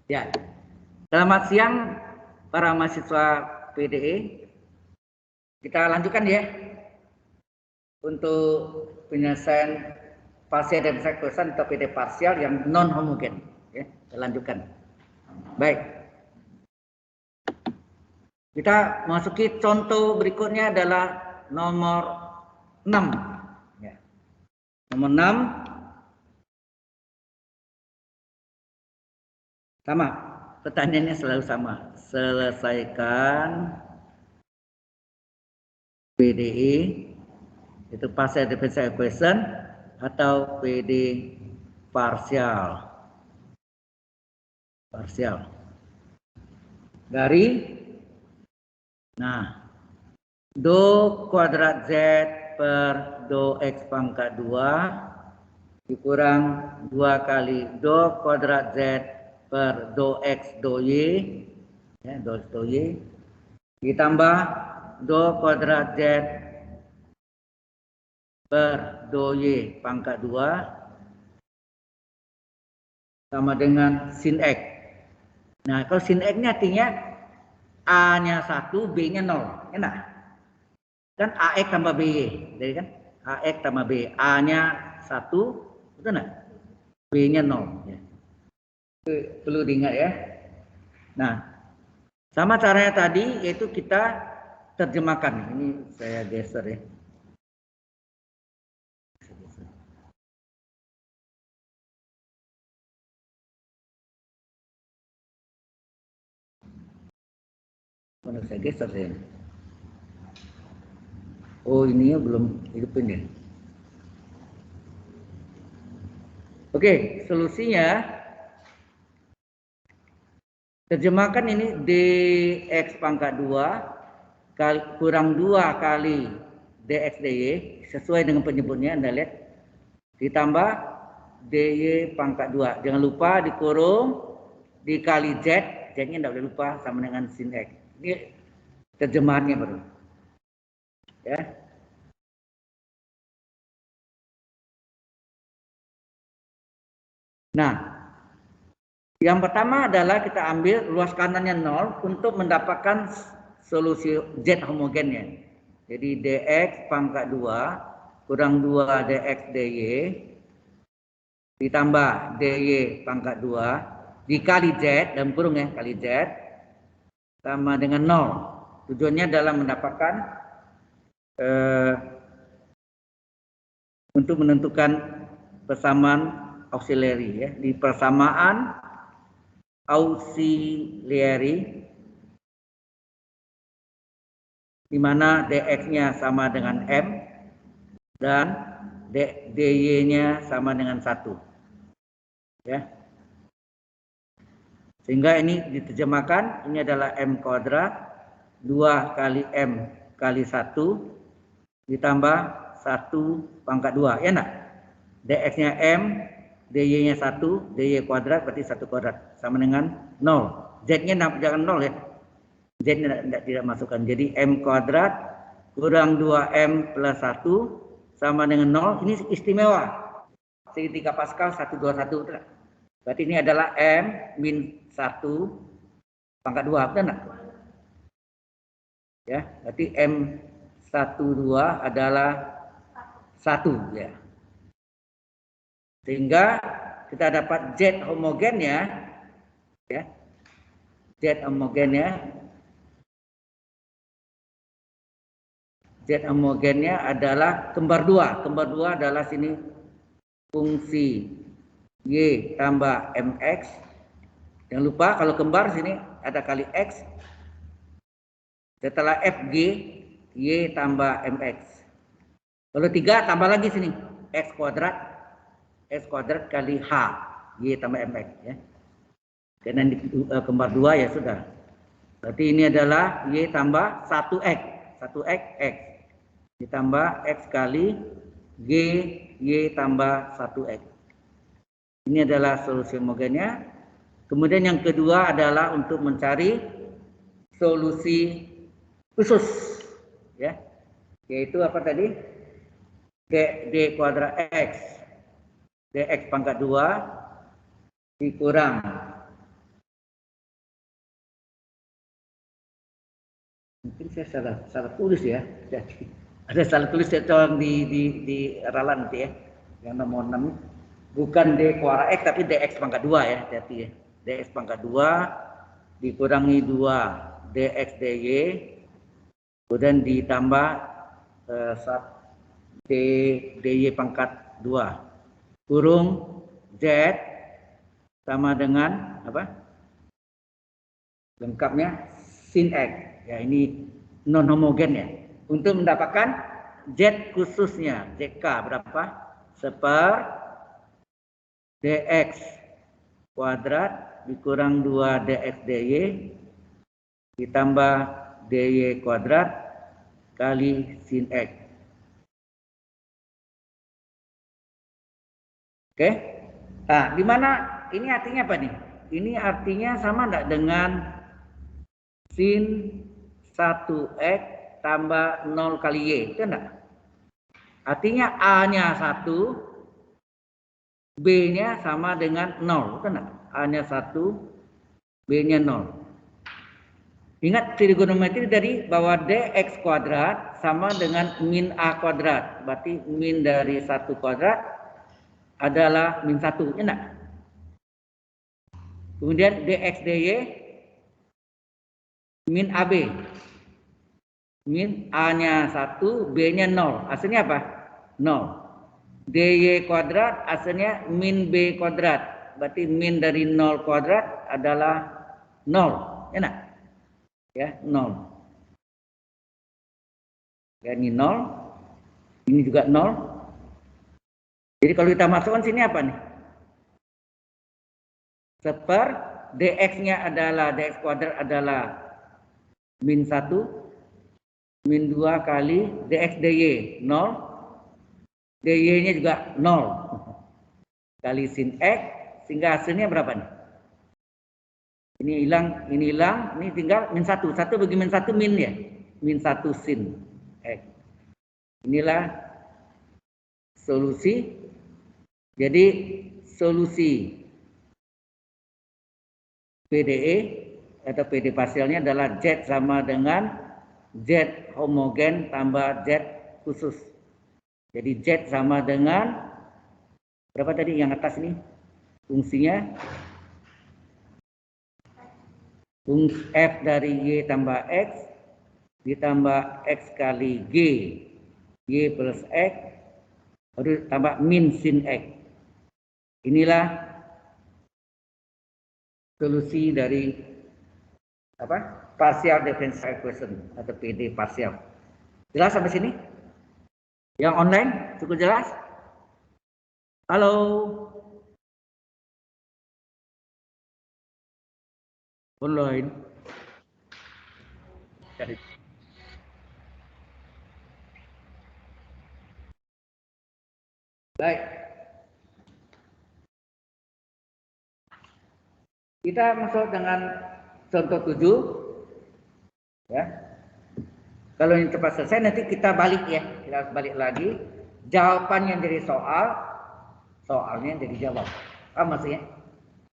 Ya, selamat siang para mahasiswa PDE. Kita lanjutkan ya untuk penyelesaian partial differential equation atau PD parsial yang non homogen. Ya, kita lanjutkan. Baik. Kita masuki contoh berikutnya adalah nomor 6. Ya. Nomor 6 sama. Pertanyaannya selalu sama. Selesaikan PDE itu partial differential equation atau PD parsial dari do kuadrat Z per do X pangkat 2 dikurang 2 kali do kuadrat Z per do X do Y, ya, do X do Y ditambah do kuadrat Z per do Y pangkat 2 sama dengan sin X. Nah, kalau sin X-nya artinya A-nya 1, B-nya 0. Enak. Kan AX tambah BY. Jadi kan AX tambah B. A-nya 1, betul enggak? B-nya 0. Ya. Perlu diingat ya. Nah, sama caranya tadi, yaitu kita terjemahkan. Ini saya geser ya. Mana saya geser ya. Oh, ininya belum hidupin ya. Oke, solusinya terjemahkan ini dx pangkat 2 kurang 2 kali dx dy sesuai dengan penyebutnya Anda lihat ditambah dy pangkat 2. Jangan lupa dikurung dikali z, z-nya tidak boleh lupa sama dengan sin x. Ini terjemahannya baru. Ya. Nah, yang pertama adalah kita ambil luas kanannya 0 untuk mendapatkan solusi Z homogennya. Jadi dx pangkat 2 kurang 2 dx dy ditambah dy pangkat 2 dikali Z, dalam kurung ya, kali Z sama dengan 0. Tujuannya adalah mendapatkan untuk menentukan persamaan auxiliary ya. Di persamaan auxiliary di mana dx-nya sama dengan m dan dy-nya sama dengan 1. Ya. Sehingga ini diterjemahkan, ini adalah m kuadrat 2 kali m kali 1 ditambah 1 pangkat 2. Ya enggak? Dx-nya m, dy-nya 1, dy kuadrat berarti 1 kuadrat sama dengan 0. Z-nya jangan 0 ya. Z-nya tidak masukkan. Jadi m kuadrat kurang 2m plus 1 sama dengan 0. Ini istimewa. Segitiga Pascal 121. Berarti ini adalah m min 1 pangkat 2. Betul enggak? Ya, berarti m12 adalah 1 ya. Sehingga kita dapat Z homogennya ya. Z homogennya adalah kembar 2. Kembar 2 adalah sini fungsi Y tambah MX. Jangan lupa kalau kembar sini ada kali X. Setelah FG, Y tambah MX. Kalau 3 tambah lagi sini X kuadrat kali H, Y tambah MX ya. Karena kembar 2 ya sudah. Berarti ini adalah Y tambah 1X. 1X, X. Ditambah X kali G, Y tambah 1X. Ini adalah solusi homogennya. Kemudian yang kedua adalah untuk mencari solusi khusus. Ya. Yaitu apa tadi? D kuadrat X. Dx pangkat 2 dikurang Mungkin saya salah tulis ya. Jadi ada salah tulis ya tolong di ralan nanti ya. Yang nomor 6 bukan D kuara X tapi DX pangkat 2 ya, hati-hati ya. DX pangkat 2 dikurangi 2 DX DY kemudian ditambah DY pangkat 2 kurung Z sama dengan apa? Lengkapnya sin X. Ya ini non homogen ya. Untuk mendapatkan Z khususnya ZK berapa? Seper DX kuadrat dikurang 2 DX DY ditambah DY kuadrat kali sin X. Oke? Nah, di mana ini artinya apa nih? Ini artinya sama enggak dengan sin 1X tambah 0 kali Y, itu enggak? Artinya A-nya 1, B-nya sama dengan 0, itu enggak? A-nya 1, B-nya 0. Ingat trigonometri dari bahwa dx kuadrat sama dengan min a kuadrat. Berarti min dari 1 kuadrat adalah min 1, ya enggak? Kemudian dx dy min ab. Min a-nya 1, b-nya 0. Hasilnya apa? 0. dy kuadrat hasilnya min b kuadrat. Berarti min dari 0 kuadrat adalah 0, ya enggak? Ya, 0. Ya, ini 0. Ini juga 0. Jadi kalau kita masukkan sini apa nih? Seper dx-nya adalah dx kuadrat adalah min 1 min 2 kali dx dy 0. dy-nya juga 0 kali sin x sehingga hasilnya berapa nih? Ini hilang, ini tinggal min 1. 1 bagi min 1 min ya. Min 1 sin x. Inilah solusi. Jadi solusi PDE atau PD parsialnya adalah Z sama dengan Z homogen tambah Z khusus. Jadi Z sama dengan berapa tadi yang atas ini? Fungsinya fungsi F dari Y tambah X ditambah X kali G Y plus X baru tambah min sin X. Inilah solusi dari apa? Partial differential equation atau PD parsial. Jelas sampai sini? Yang online cukup jelas? Halo. Online. Baik. Kita masuk dengan contoh 7. Ya. Kalau ini cepat selesai nanti kita balik ya. Kita balik lagi. Jawabannya dari soalnya dari jawab. Apa maksudnya?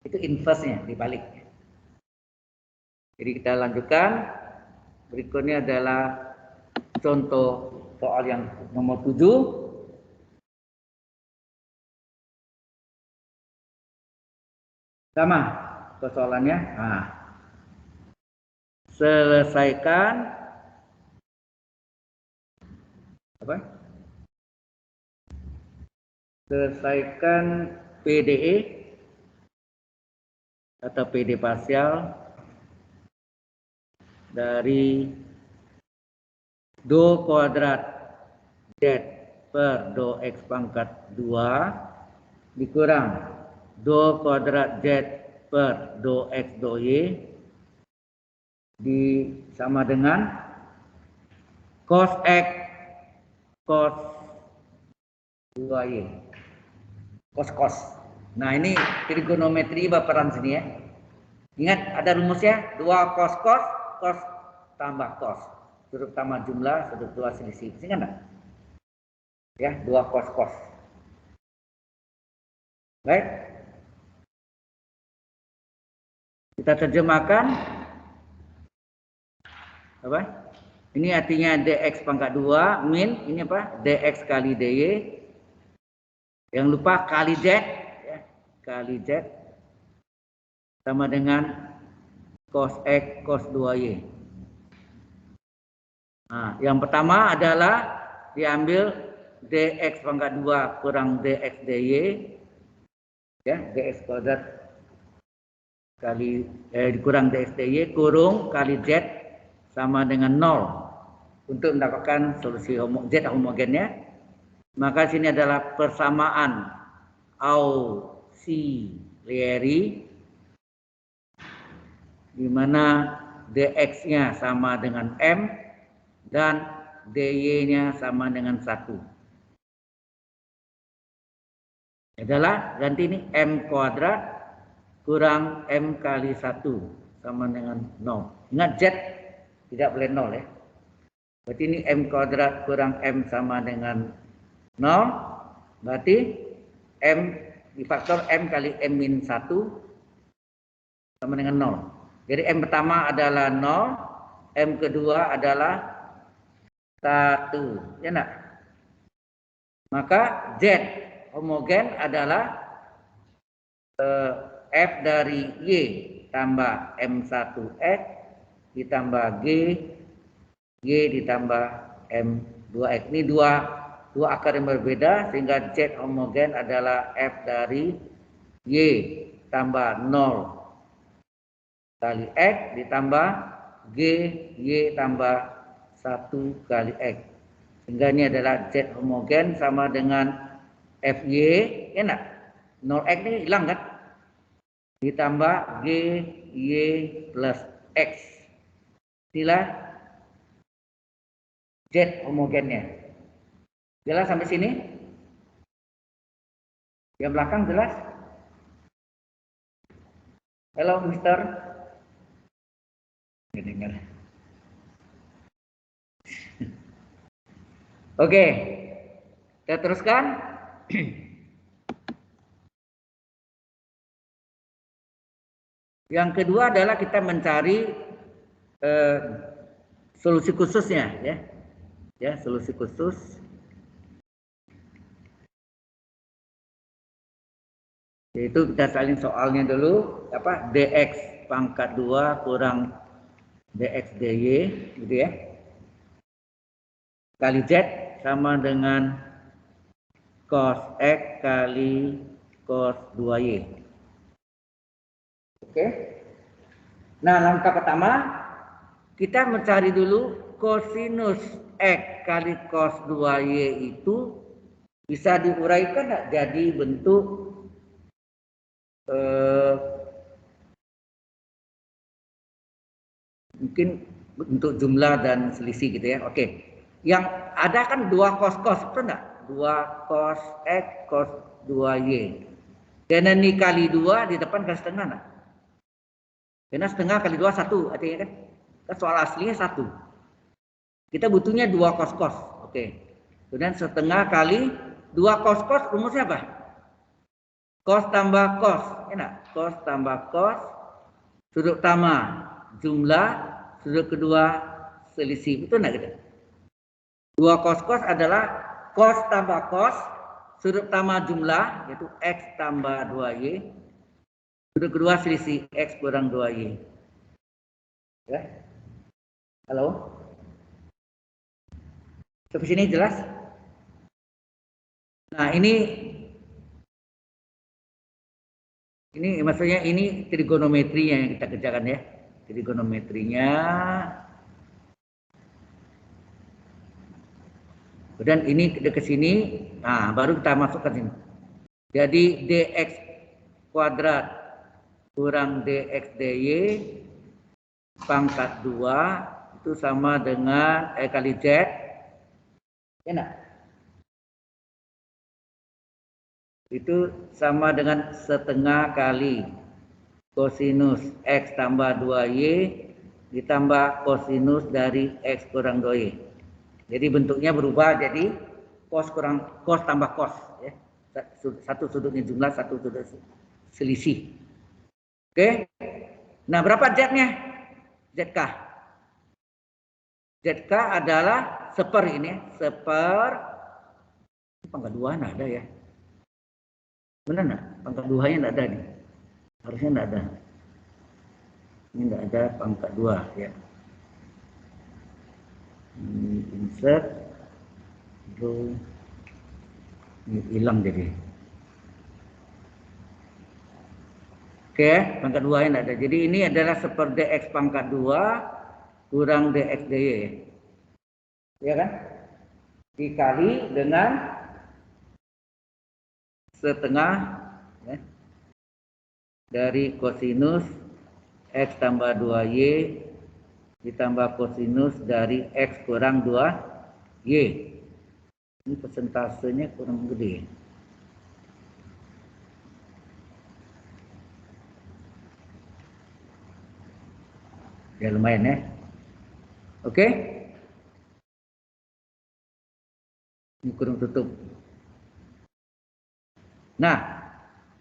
Itu inverse-nya dibalik. Jadi kita lanjutkan. Berikutnya adalah contoh soal yang nomor 7. Sama persoalannya. Nah, selesaikan apa? Selesaikan PDE atau PD parsial dari do kuadrat Z per do X pangkat 2 dikurang do kuadrat Z per do X do Y sama dengan cos X cos 2Y cos. Nah ini trigonometri berperan sini ya. Ingat ada rumusnya 2 cos tambah cos. Sudut tambah jumlah, sudut dua selisih. Ingat enggak? Ya, 2 cos. Baik. Kita terjemahkan apa? Ini artinya dx pangkat 2 min ini apa? Dx kali dy. Yang lupa kali z, ya, kali z sama dengan cos x cos 2y. Nah, yang pertama adalah diambil dx pangkat 2 kurang dx dy, ya, dx kuadrat kali kurang dx dy kurung kali z sama dengan 0 untuk mendapatkan solusi z homogennya. Maka sini adalah persamaan auxiliary di mana dx-nya sama dengan m dan dy-nya sama dengan 1. Adalah ganti ini m kuadrat kurang m kali 1 sama dengan 0. Ingat z tidak boleh 0 ya. Berarti ini m kuadrat kurang m sama dengan 0, berarti m difaktor m kali m min 1 sama dengan 0. Jadi m pertama adalah 0, m kedua adalah 1, ya enggak? Maka z homogen adalah f dari y tambah m1x ditambah g, y ditambah m2x. Ini dua akar yang berbeda sehingga z homogen adalah f dari y tambah 0 kali x ditambah g y tambah 1 kali x. Sehingga ini adalah z homogen sama dengan fy, ya enggak? 0x ini hilang kan? Ditambah g y plus x. Inilah z homogennya. Jelas sampai sini? Yang belakang jelas? Halo, Mister. Nggak dengar. Oke, kita teruskan. Yang kedua adalah kita mencari solusi khususnya, ya, solusi khusus. Yaitu kita salin soalnya dulu, apa, dx pangkat 2 kurang dx dy, gitu ya, kali z sama dengan cos x kali cos 2y. Oke. Nah, langkah pertama kita mencari dulu kosinus x kali cos 2y itu bisa diuraikan nggak jadi bentuk mungkin bentuk jumlah dan selisih gitu ya. Oke. Yang ada kan 2 cos-cos, betul enggak? 2 cos x cos 2y. Dan ini kali 2 di depan kan setengah enggak? Karena setengah kali 2 1 artinya kan. Soal aslinya 1. Kita butuhnya 2 cos-cos. Oke. Kemudian setengah kali 2 cos-cos rumusnya apa? Cos tambah cos, enak. Cos tambah cos, sudut pertama jumlah, sudut kedua selisih. Betul enggak gitu? 2 cos-cos adalah cos tambah cos, sudut pertama jumlah yaitu x tambah 2y, sudut kedua selisih x kurang 2y. Ya. Halo? Sampai sini jelas? Nah, ini maksudnya ini trigonometrinya yang kita kerjakan ya. Trigonometrinya. Dan ini ke sini, nah baru kita masukkan sini. Jadi dx kuadrat kurang dx dy pangkat 2 itu sama dengan kali z. Ya enggak? Itu sama dengan setengah kali kosinus x tambah 2y ditambah kosinus dari x kurang 2y. Jadi bentuknya berubah jadi cos tambah cos, ya. Satu sudutnya jumlah, satu sudut selisih. Oke. Nah, berapa z-nya? ZK. ZK adalah seper ini, seper pangkat 2 nggak ada ya. Benar nggak? Pangkat 2-nya nggak ada nih. Harusnya nggak ada. Ini nggak ada pangkat 2 ya. Ini insert, draw, ini hilang jadi. Oke, pangkat 2-nya nggak ada. Jadi ini adalah seper DX pangkat 2 kurang DX DY. Ya kan? Dikali dengan setengah ya, dari kosinus X tambah 2Y ditambah kosinus dari X kurang 2Y. Ini persentasenya kurang gede. Ya lumayan ya. Oke. Ini kurung tutup. Nah,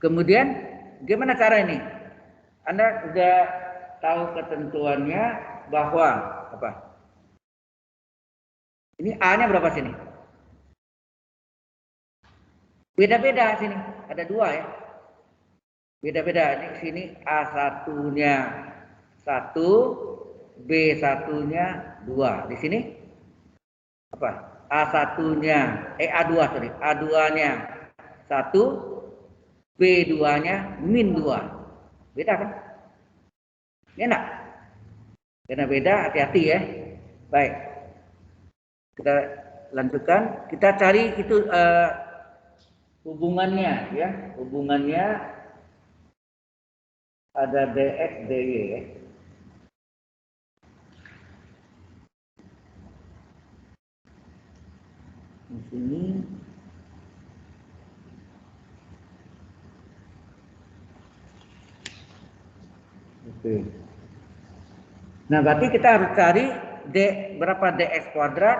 kemudian gimana cara ini? Anda sudah tahu ketentuannya bahwa apa? Ini A-nya berapa sini? Beda-beda sini. Ada 2 ya. Beda-beda. Di sini A1-nya 1, B1-nya 2. Di sini apa? A1-nya A2 sorry. A2-nya 1, B2-nya min 2. Beda kan? Enak. Karena beda, hati-hati ya. Baik. Kita lanjutkan. Kita cari itu hubungannya ya. Hubungannya ada DX DY ya. Di sini oke. Nah, berarti kita harus cari berapa DX kuadrat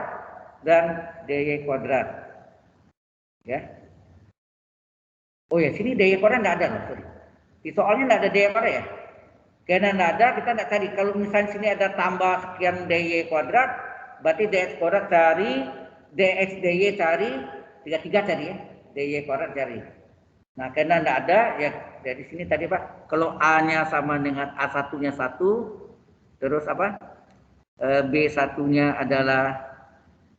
dan DY kuadrat. Ya. Oh ya, sini DY kuadrat nggak ada loh, sorry. Di soalnya nggak ada DY kuadrat ya. Karena nggak ada, kita nggak cari. Kalau misalnya sini ada tambah sekian DY kuadrat, berarti DX kuadrat cari, DX DY cari, 3 cari ya. DY kuadrat cari. Nah, karena nggak ada, ya dari sini tadi Pak, kalau A-nya sama dengan A1-nya 1, terus apa? B1-nya adalah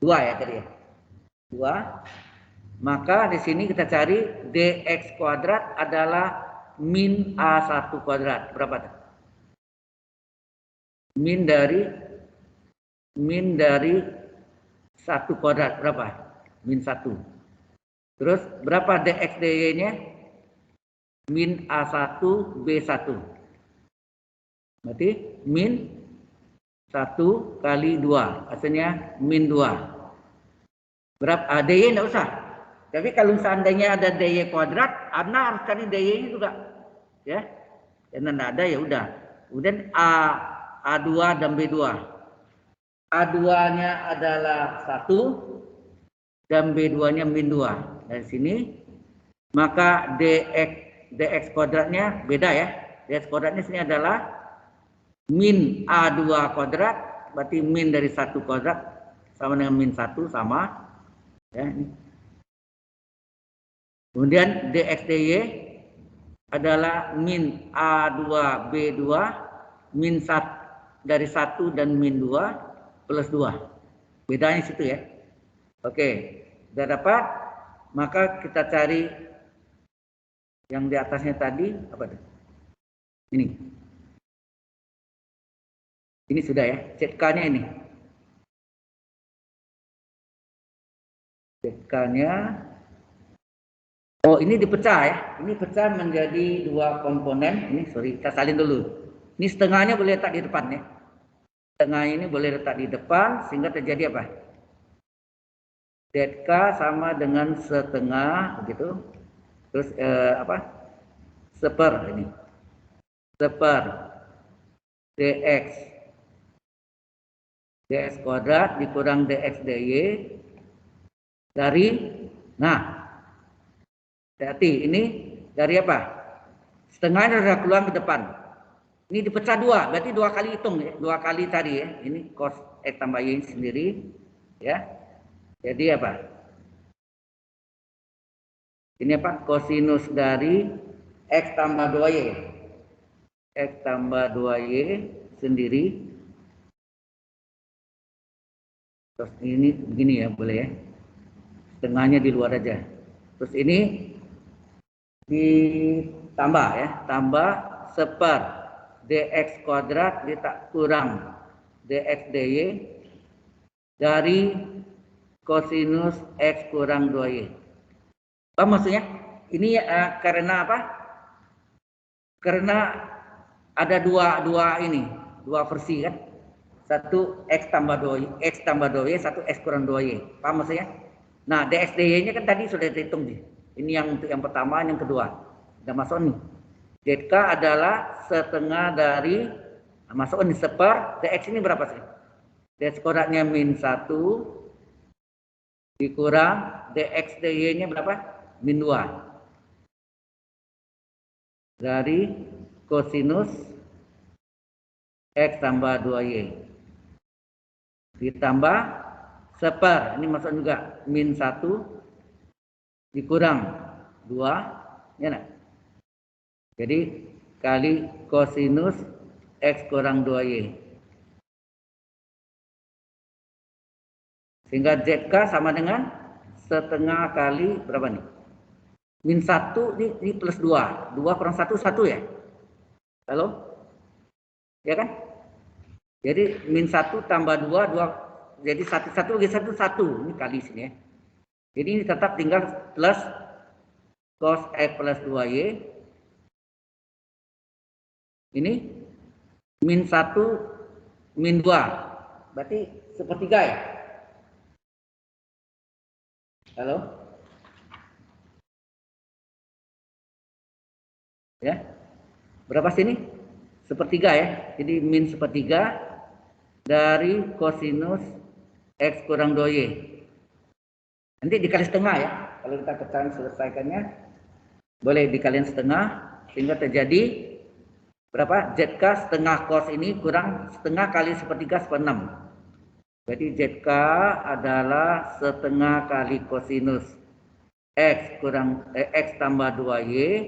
2 ya tadi ya. 2. Maka di sini kita cari DX kuadrat adalah min A1 kuadrat. Berapa? Min dari 1 kuadrat berapa? Min 1. Terus berapa DX DY-nya? Min A1 B1. Berarti min 1 kali 2. Hasilnya min 2. Berapa? DY enggak usah. Tapi kalau seandainya ada DY kuadrat, Anda harus cari DY-nya juga. Ya. Karena enggak ada ya udah. Kemudian A2 dan B2. A2-nya adalah 1 dan B2-nya min 2. Dari sini maka DX kuadratnya beda ya. DX kuadratnya sini adalah min A2 kuadrat, berarti min dari 1 kuadrat sama dengan min 1 sama ya. Kemudian DX DY adalah min A2 B2 min 1 dari 1 dan min 2 plus 2. Bedanya situ ya. Oke, sudah dapat. Maka kita cari yang di atasnya tadi apa itu? Ini sudah ya, ZK-nya ini. ZK-nya oh, ini dipecah ya. Ini pecah menjadi 2 komponen. Ini sorry, kita salin dulu. Ini setengahnya boleh letak di depan ya. Setengah ini boleh letak di depan sehingga terjadi apa? ZK sama dengan setengah begitu. Terus apa? Seper ini. Seper DX kuadrat dikurang DX DY dari hati-hati ini dari apa? Setengahnya sudah keluar ke depan. Ini dipecah dua, berarti dua kali hitung ya, dua kali tadi ya. Ini cos X tambah Y sendiri ya. Jadi apa? Ini apa? Kosinus dari X tambah 2Y. X tambah 2Y sendiri. Terus ini begini ya, boleh ya. Setengahnya di luar aja. Terus ini ditambah ya, tambah seper dx kuadrat kurang dx dy dari kosinus x kurang 2y. Apa maksudnya? Ini karena apa? Karena ada dua versi kan. Satu x tambah 2y, satu x kurang 2y. Paham maksudnya? Nah, dx dy-nya kan tadi sudah dihitung nih. Ini yang untuk yang pertama, yang kedua. Udah masuk nih. Zk adalah setengah dari, masuk nih, seper, dx ini berapa sih? Dx kuadratnya min 1 dikurang dx dy-nya berapa? Min 2. Dari kosinus x tambah 2y. Ditambah seper, ini masuk juga, min 1 dikurang 2, ya nak? Jadi kali kosinus x kurang 2y. Sehingga zk sama dengan setengah kali berapa nih? Min 1 ini plus 2. 2 kurang 1, 1 ya? Halo? Ya kan? Jadi min 1 tambah 2, 2. Jadi 1, 1 lagi 1, 1. Ini kali sini ya. Jadi ini tetap tinggal plus cos x plus 2y. Ini min 1 min 2. Berarti sepertiga ya? Halo? Ya? Berapa sini? Sepertiga ya. Jadi min sepertiga dari kosinus x kurang 2y. Nanti dikali setengah ya. Kalau kita pecahan selesaikannya, boleh dikaliin setengah, sehingga terjadi berapa? Zk setengah cos ini kurang setengah kali sepertiga seper 6. Jadi Zk adalah setengah kali kosinus x kurang x tambah 2y,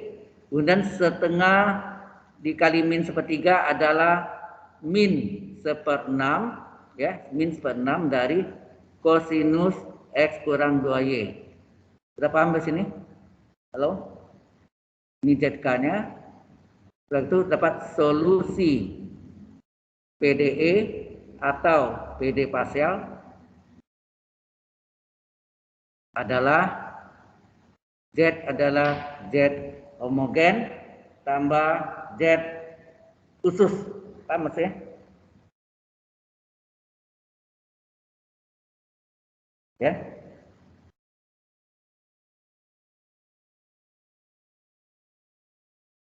kemudian setengah dikali min sepertiga adalah min seper 6 ya, min seper 6 dari kosinus x kurang 2y. Sudah paham di sini? Halo? Ini Zk-nya. Setelah itu dapat solusi PDE atau PD parsial adalah Z adalah Z homogen tambah Z khusus. Paham maksudnya? Ya.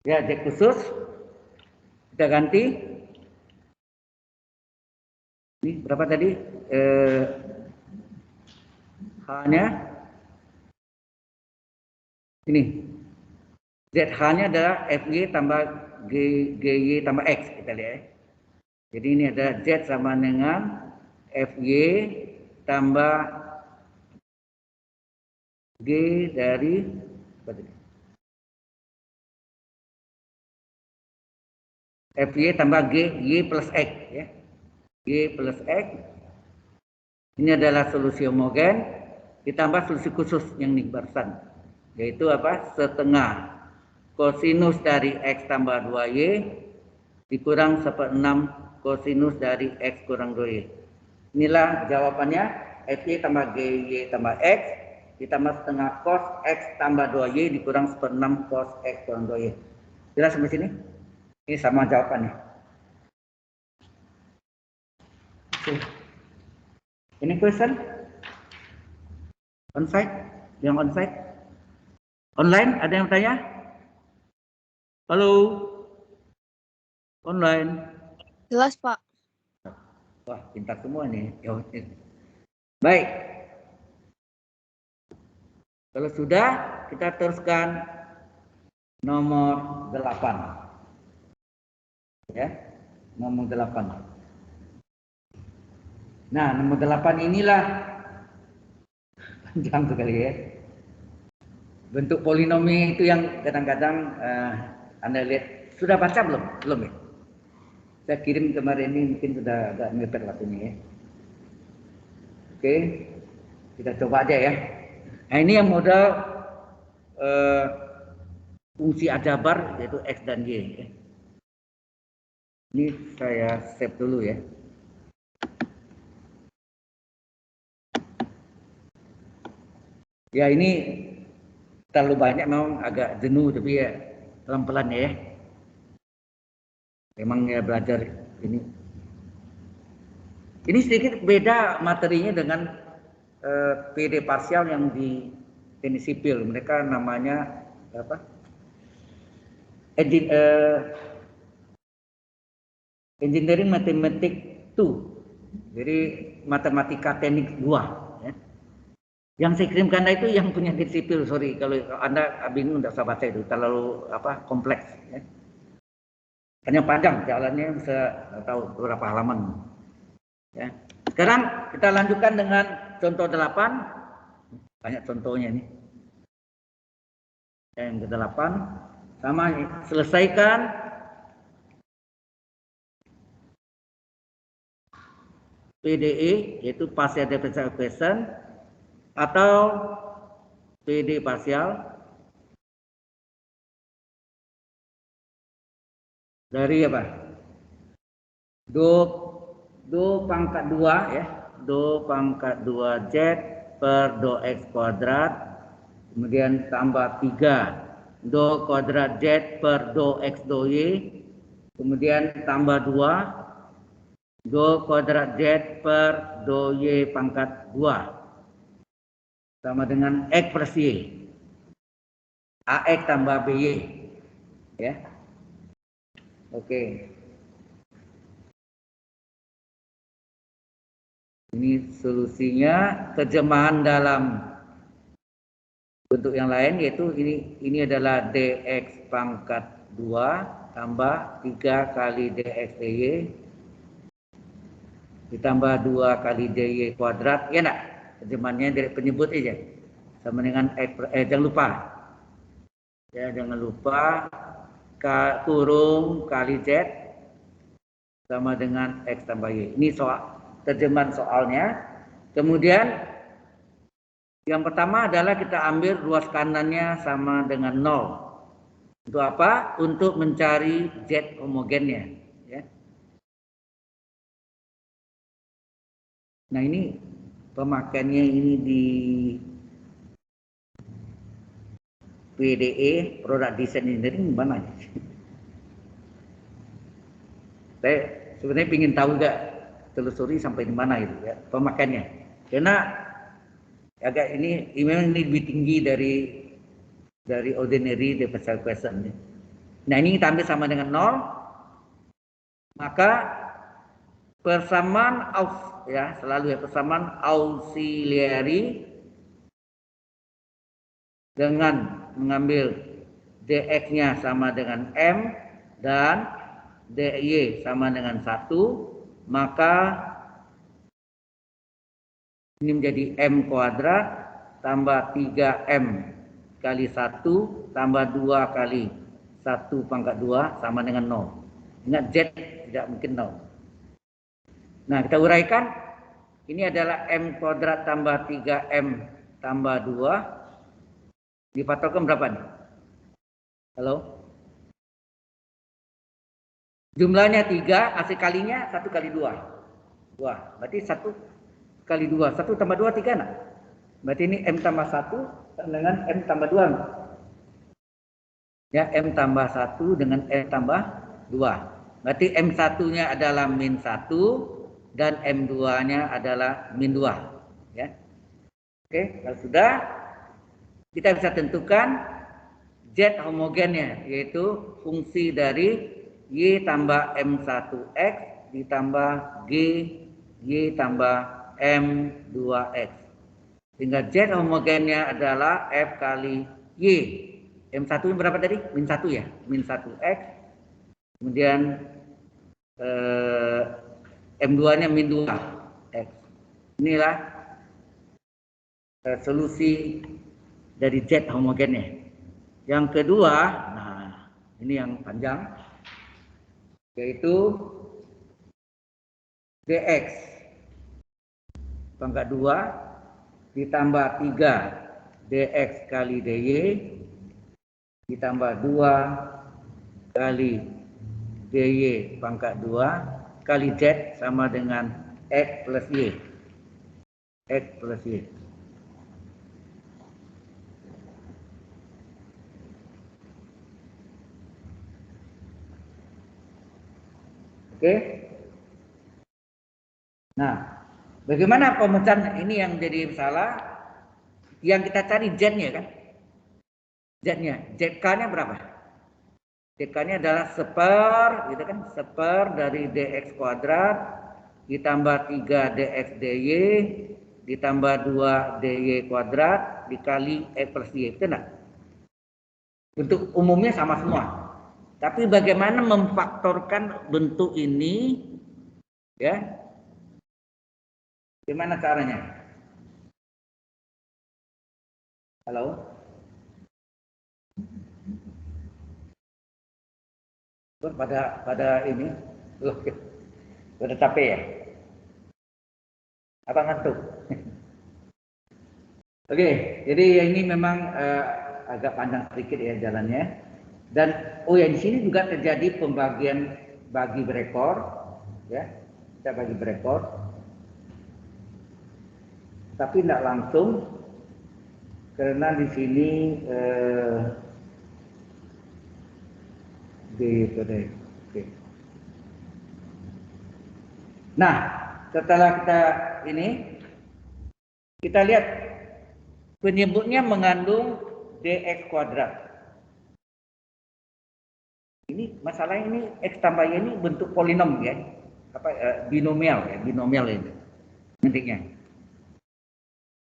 Ya, Z khusus kita ganti. Ini berapa tadi? H-nya ini. ZH-nya adalah FY tambah GY tambah X, kita lihat ya. Jadi ini ada Z sama dengan FY tambah G dari apa tadi? FY tambah G, Y plus X ya. Y plus X. Ini adalah solusi homogen ditambah solusi khusus yang nih barusan. Yaitu apa? Setengah kosinus dari X tambah 2Y dikurang seper 6 kosinus dari X kurang 2Y. Inilah jawabannya. FY tambah GY tambah X ditambah setengah cos X tambah 2Y dikurang seper 6 cos X kurang 2Y. Jelas sampai sini? Ini sama jawabannya. Oke. Ini question? Onsite? Yang onsite? Online? Ada yang tanya? Halo? Online? Jelas, Pak. Wah, pintar semua nih. Baik. Kalau sudah, kita teruskan nomor 8. Ya, nomor 8. Nah, nomor 8 inilah panjang sekali ya. Bentuk polinomial itu yang kadang-kadang Anda lihat. Sudah baca belum? Belum ya? Saya kirim kemarin ini, mungkin sudah agak mepet waktunya ya. Oke, kita coba aja ya. Nah, ini yang modal fungsi aljabar yaitu X dan Y ya. Ini saya save dulu ya. Ya, ini terlalu banyak, memang agak jenuh, tapi ya pelan-pelan ya. Memang ya belajar ini. Ini sedikit beda materinya dengan PD parsial yang di teknik sipil. Mereka namanya apa? Engineering Mathematics 2. Jadi matematika teknik 2 ya. Yang saya kirimkan itu yang punya teknik sipil, sorry kalau Anda bingung, tidak usah baca itu, terlalu kompleks ya. Hanya panjang, jalannya bisa tahu beberapa halaman ya. Sekarang kita lanjutkan dengan contoh 8. Banyak contohnya nih. Yang ke-8 sama, selesaikan PDE yaitu partial differential equation atau PD parsial dari apa? Do pangkat 2 ya. Do pangkat 2 Z per do X kuadrat. Kemudian tambah 3 do kuadrat Z per do X do Y. Kemudian tambah 2 do kuadrat Z per do Y pangkat 2. Sama dengan X plus Y. AX tambah BY. Ya. Oke. Ini solusinya. Terjemahan dalam bentuk yang lain yaitu ini adalah dx pangkat 2 tambah 3 kali dx dy ditambah 2 kali dy kuadrat. Ya enggak? Terjemahannya dari penyebut aja. Sama dengan jangan lupa. Ya, jangan lupa kurung kali z sama dengan x tambah y. Ini soal terjemahan soalnya. Kemudian yang pertama adalah kita ambil ruas kanannya sama dengan 0. Untuk apa? Untuk mencari z homogennya. Ya. Nah, ini pemakaiannya ini di PDE, Product Design Engineering, mana? Saya sebenarnya ingin tahu juga, telusuri sampai di mana itu ya pemakaiannya. Karena agak ini memang ini lebih tinggi dari ordinary differential equation. Nah, ini kita ambil sama dengan 0. Maka persamaan ya selalu ya persamaan auxiliary dengan mengambil dx-nya sama dengan m dan dy sama dengan 1, maka ini menjadi m kuadrat tambah 3m kali 1 tambah 2 kali 1 pangkat 2 sama dengan 0. Ingat, z tidak mungkin 0. Nah, kita uraikan. Ini adalah m kuadrat tambah 3m tambah 2. Dipatokkan berapa nih? Halo? Jumlahnya 3, hasil kalinya 1 kali 2. 2. Berarti 1 kali 2. 1 tambah 2, 3 enggak? Berarti ini M tambah 1 dengan M tambah 2. Ya, M tambah 1 dengan M tambah 2. Berarti M1-nya adalah min 1 dan M2-nya adalah min 2. Ya. Oke, kalau sudah, kita bisa tentukan Z homogennya, yaitu fungsi dari Y tambah M1X ditambah G Y tambah M2X. Sehingga Z homogennya adalah F kali Y. M1 berapa tadi? Min 1 ya? Min 1X. Kemudian M2-nya min 2 X. Inilah solusi dari Z homogennya. Yang kedua, nah ini yang panjang, yaitu dx pangkat 2 ditambah 3 dx kali dy ditambah 2 kali dy pangkat 2 kali z sama dengan x plus y. X plus y. Oke. Nah, bagaimana pemecahan ini yang jadi salah? Yang kita cari z-nya kan? Z-nya, zk-nya berapa? Zk-nya adalah seper, gitu kan? Seper dari dx kuadrat ditambah 3 dx dy ditambah 2 dy kuadrat dikali x plus y. Itu enggak? Bentuk umumnya sama semua. Tapi bagaimana memfaktorkan bentuk ini, ya? Gimana caranya? Halo? Pada ini, loh, pada capek ya? Apa ngantuk? Oke, jadi ini memang agak panjang sedikit ya jalannya. Dan ya di sini juga terjadi pembagian bagi berekor, ya, kita bagi berekor, tapi tidak langsung karena di sini oke. Nah, setelah kita lihat penyebutnya mengandung dx kuadrat. Ini masalah ini x tambah y ini bentuk polinom ya, binomial ya, binomial itu intinya.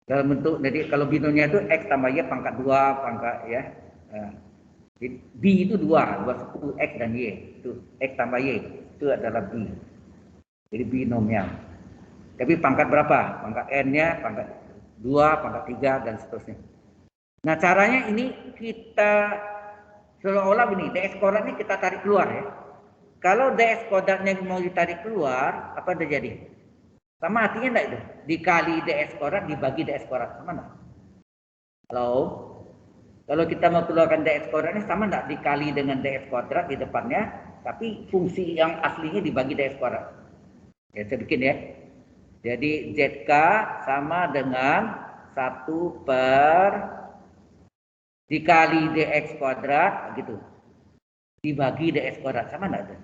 Dalam bentuk, jadi kalau binomialnya itu x tambah y pangkat 2 pangkat ya. B itu 2 suku x dan y, itu x tambah y itu adalah b. Jadi binomial. Tapi pangkat berapa? Pangkat n-nya, pangkat 2, pangkat 3 dan seterusnya. Nah, caranya ini kita seolah-olah begini, dx kuadrat ini kita tarik keluar ya. Kalau dx kuadratnya mau ditarik keluar, apa terjadi? Sama artinya enggak itu? Dikali dx kuadrat dibagi dx kuadrat, sama enggak? Halo? Kalau kita mau keluarkan dx kuadrat ini sama enggak dikali dengan dx kuadrat di depannya, tapi fungsi yang aslinya dibagi dx kuadrat. Ya, saya bikin ya. Jadi zk sama dengan 1 per dikali dx kuadrat gitu. Dibagi dx kuadrat, sama enggak?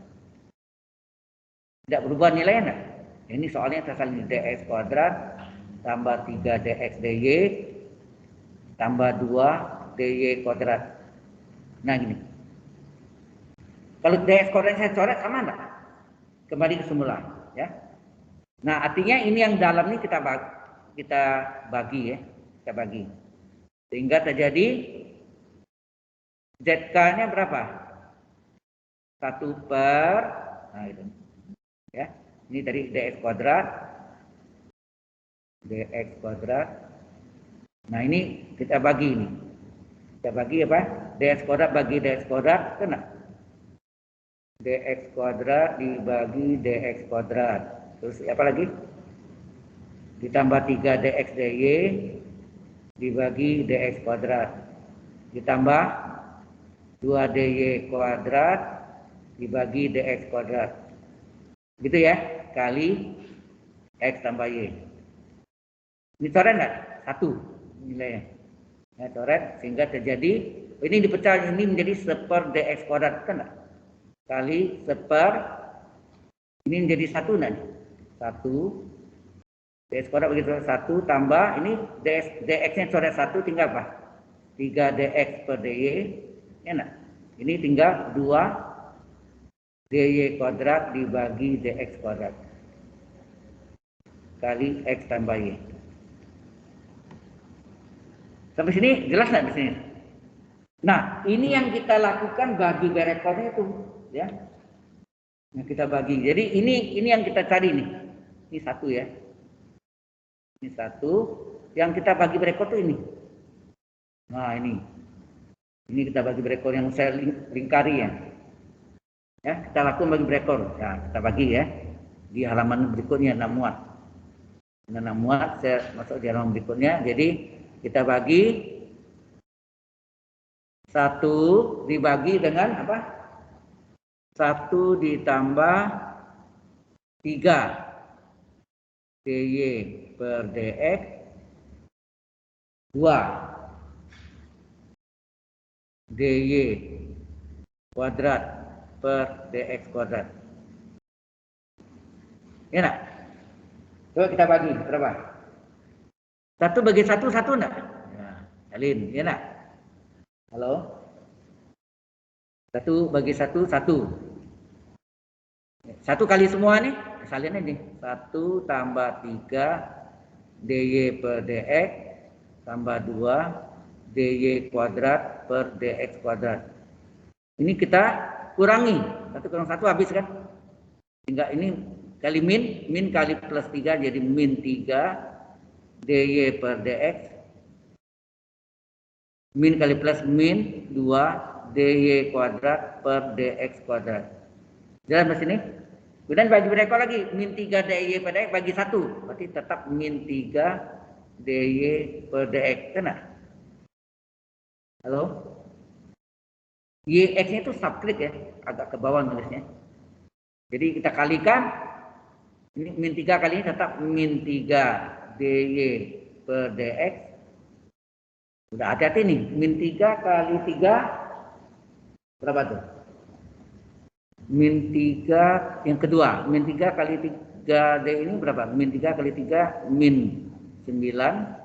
Tidak berubah nilainya enggak? Ini soalnya tersalin dx kuadrat tambah 3 dx dy tambah 2 dy kuadrat. Nah gini. Kalau dx kuadrat saya coret sama enggak? Kembali ke semula ya. Nah, artinya ini yang dalam ini kita bagi ya, kita bagi. Sehingga terjadi zk-nya berapa? 1 per, nah itu. Ya. Ini dari dx kuadrat. Nah, ini kita bagi ini. Kita bagi apa? Dx kuadrat bagi dx kuadrat, kena. Dx kuadrat dibagi dx kuadrat. Terus apa lagi? Ditambah 3 dx dy dibagi dx kuadrat. Ditambah 2 dy kuadrat dibagi dx kuadrat. Gitu ya, kali x tambah y. Ini coret enggak? 1 nilainya. Ya, coret sehingga terjadi ini dipecah ini menjadi seper dx kuadrat kan enggak? Kali seper ini menjadi 1 nanti. 1 dx kuadrat begitu 1 tambah ini dx-nya coret 1 tinggal apa? 3 dx per dy. Ya enggak? Ini tinggal 2 dy kuadrat dibagi dx kuadrat kali x tambah y. Sampai sini jelas nggak di sini? Nah, ini yang kita lakukan bagi berekornya itu, ya. Nah, kita bagi. Jadi ini yang kita cari nih. Ini satu ya. Ini satu. Yang kita bagi berekor tuh ini. Nah, ini. Ini kita bagi berekor yang saya lingkari ya. Ya, kita lakukan bagi berekor. Ya, kita bagi ya. Di halaman berikutnya 6 muat. 6 muat saya masuk di halaman berikutnya. Jadi kita bagi 1 dibagi dengan apa? 1 ditambah 3 dy per dx 2 dy kuadrat per dx kuadrat. Ya nak? Coba kita bagi berapa? 1 bagi 1 1 enggak? Ya, salin, ya nak? Halo? 1 bagi 1 1. 1 kali semua nih, salin aja. 1 tambah 3 dy per dx tambah 2 dy kuadrat per dx kuadrat. Ini kita kurangi. 1 kurang 1 habis kan? Tinggal ini kali min kali plus 3 jadi min 3 dy per dx. Min kali plus min 2 dy kuadrat per dx kuadrat. Jelas mas ini? Kemudian bagi berekor lagi min 3 dy per dx bagi 1. Berarti tetap min 3 dy per dx. Kena? Halo? Yx-nya itu subscript ya, agak ke bawah nulisnya. Jadi kita kalikan, ini min 3 kali ini tetap min 3 dy per dx. Udah hati-hati nih, min 3 kali 3, berapa tuh? Min 3 yang kedua, min 3 kali 3 d ini berapa? Min 3 kali 3, min 9.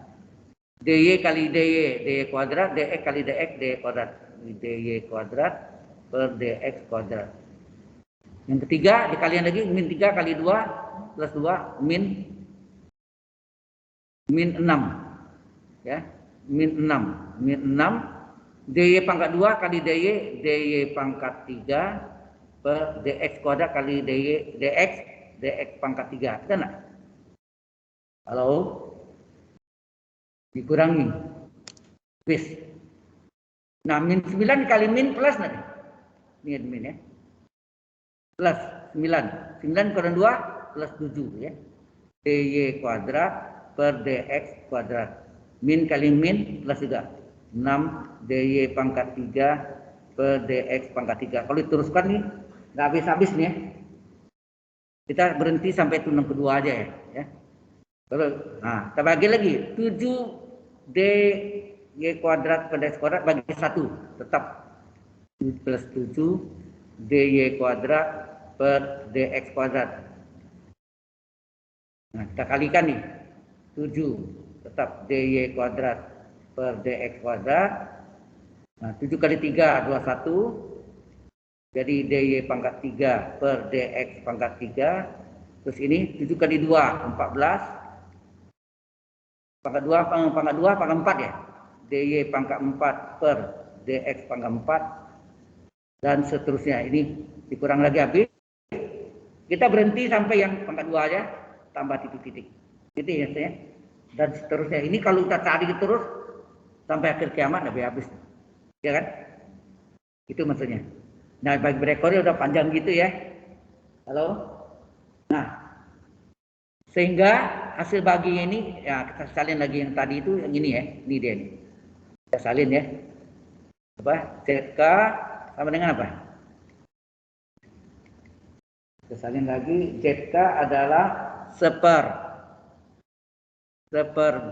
dy kali dy kuadrat, dx kali dx, dy kuadrat. Dy kuadrat per dx kuadrat. Yang ketiga dikalian lagi min 3 kali 2 plus 2 min 6 ya, min 6 dy pangkat 2 kali dy pangkat 3 per dx kuadrat kali dx pangkat 3. Kita enggak? Halo? Dikurangi. Wis. Nah, min 9 kali min plus nanti. Ini min ya. Plus 9. 9 kurang 2 plus 7 ya. dy kuadrat per dx kuadrat. Min kali min plus juga. 6 dy pangkat 3 per dx pangkat 3. Kalau diteruskan nih, nggak habis-habis nih ya. Kita berhenti sampai tunang kedua aja ya. Kalau, nah, kita bagi lagi. 7 dy kuadrat per dx kuadrat bagi 1 tetap plus 7 dy kuadrat per dx kuadrat. Nah, kita kalikan nih 7 tetap dy kuadrat per dx kuadrat. Nah, 7 kali 3 21 jadi dy pangkat 3 per dx pangkat 3. Terus ini 7 kali 2 14 pangkat 2 pangkat 4 ya. dy pangkat 4 per dx pangkat 4 dan seterusnya. Ini dikurang lagi habis. Kita berhenti sampai yang pangkat 2 aja, tambah titik-titik. Gitu ya saya. Dan seterusnya. Ini kalau kita cari terus sampai akhir kiamat habis. Ya kan? Itu maksudnya. Nah, bagi berekornya udah panjang gitu ya. Halo? Nah, sehingga hasil bagi ini ya kita salin lagi yang tadi itu yang ini ya. Ini dia nih. Kita salin ya. Apa? ZK sama dengan apa? Kita salin lagi. ZK adalah seper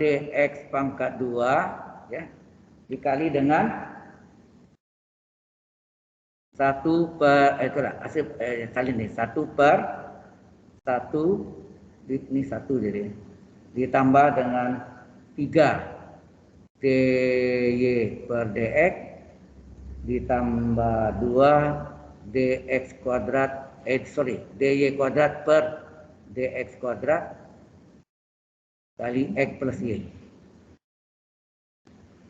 dx pangkat 2 ya dikali dengan 1 per itulah hasil salin nih 1 per 1 ini 1 jadi ditambah dengan 3 dy per dx ditambah 2 dx kuadrat dy kuadrat per dx kuadrat kali x plus y.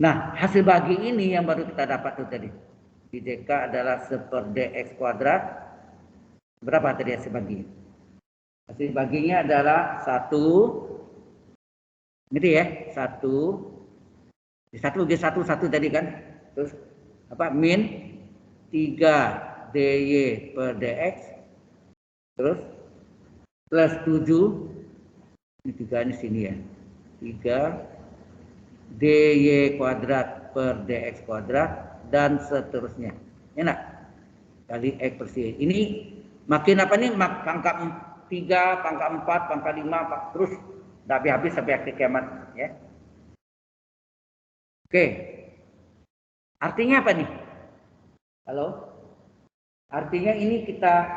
Nah, hasil bagi ini yang baru kita dapat tuh tadi. Di DK adalah seper dx kuadrat Berapa tadi hasil bagi? Hasil baginya adalah 1, gitu ya, 1 G1 tadi kan. Terus apa? Min 3 dy per dx. Terus plus 7. Ini 3 ini sini ya. 3 dy kuadrat per dx kuadrat dan seterusnya. Enak? Kali x per y. Ini makin apa nih? Pangkat 3, pangkat 4, pangkat 5, terus tidak habis sampai akhir kiamat ya. Oke. Artinya apa nih? Halo? Artinya ini kita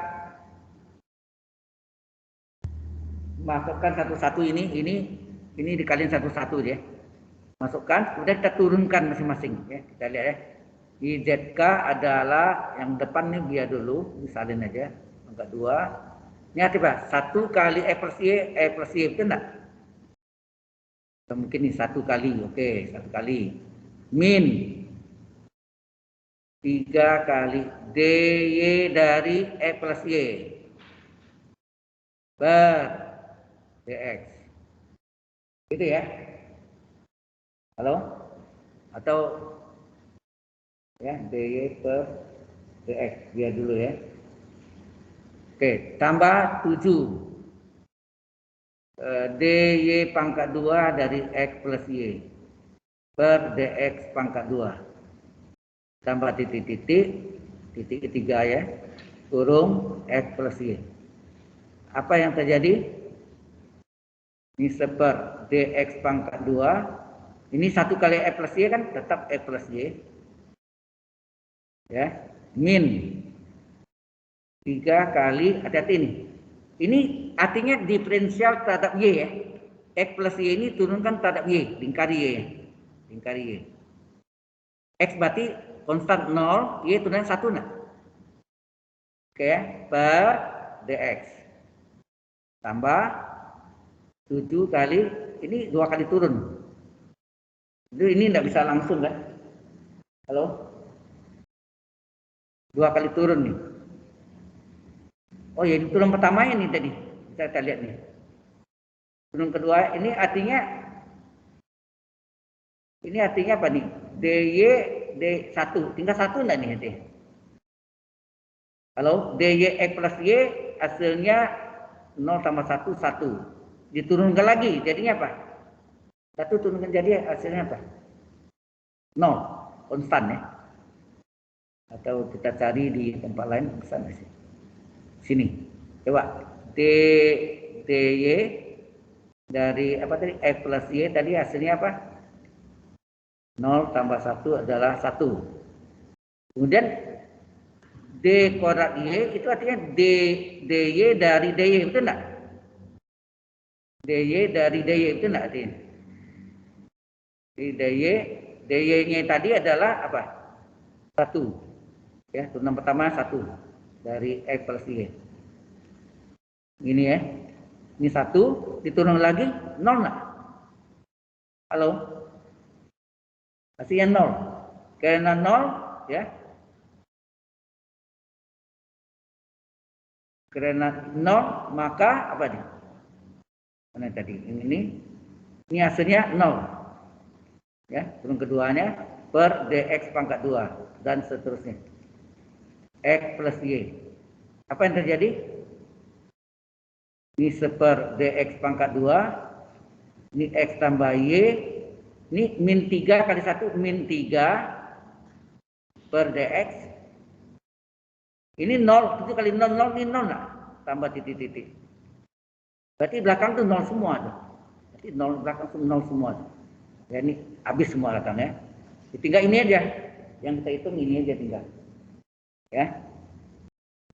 masukkan satu-satu ini dikaliin satu-satu ya. Masukkan, kemudian kita turunkan masing-masing ya. Kita lihat ya. IZK adalah yang depan nih biar dulu, misalin aja. Angka 2. Ini apa? 1 kali E plus Y, betul enggak? Mungkin ini 1 kali, oke, 1 kali. Min 3 kali dy dari E plus Y per dx. Gitu ya. Halo? Atau ya dy per dx biar dulu ya. Oke, tambah 7 dy pangkat 2 dari x plus y per dx pangkat 2 tambah titik ketiga ya, kurung x plus y. Apa yang terjadi? Ini seper dx pangkat 2. Ini 1 kali x plus y kan tetap x plus y ya, min 3 kali, hati-hati nih. Ini artinya diferensial terhadap y ya. X plus y ini turunkan terhadap y, lingkari y ya. Lingkari y. X berarti konstan 0, y turunkan 1 nah. Oke ya, per dx. Tambah 7 kali, ini 2 kali turun. Jadi ini tidak bisa langsung kan? Halo? 2 kali turun nih. Oh ya, ini turun pertama ini tadi. Kita lihat nih. Turun kedua ini artinya apa nih? dy d1 tinggal 1 enggak nih nanti? Halo, dy x plus y hasilnya 0 tambah 1 1. Diturunkan lagi jadinya apa? 1 turunkan jadi hasilnya apa? 0, konstan ya. Atau kita cari di tempat lain konstan sih. Sini. Coba dy dari apa tadi? X plus y tadi hasilnya apa? 0 tambah 1 adalah 1. Kemudian d kuadrat y itu artinya dy dari dy, betul enggak? dy dari dy, betul enggak artinya? dy-nya tadi adalah apa? 1. Ya, turunan pertama 1 dari x plus y. Ini ya. Ini 1 diturun lagi 0 enggak? Halo? Hasilnya 0. Karena 0 ya. Karena 0 maka apa nih? Mana tadi? Ini hasilnya 0. Ya, turun keduanya per dx pangkat 2 dan seterusnya. X plus y. Apa yang terjadi? Ini seper dx pangkat 2. Ini x tambah y. Ini min 3 kali 1 min 3 per dx. Ini 0, 7 kali 0, 0 ini 0 lah. Tambah titik-titik. Berarti belakang tuh 0 semua tuh. Berarti 0 belakang tuh 0 semua tuh. Ya ini habis semua belakangnya. Tinggal ini aja. Yang kita hitung ini aja tinggal. Ya.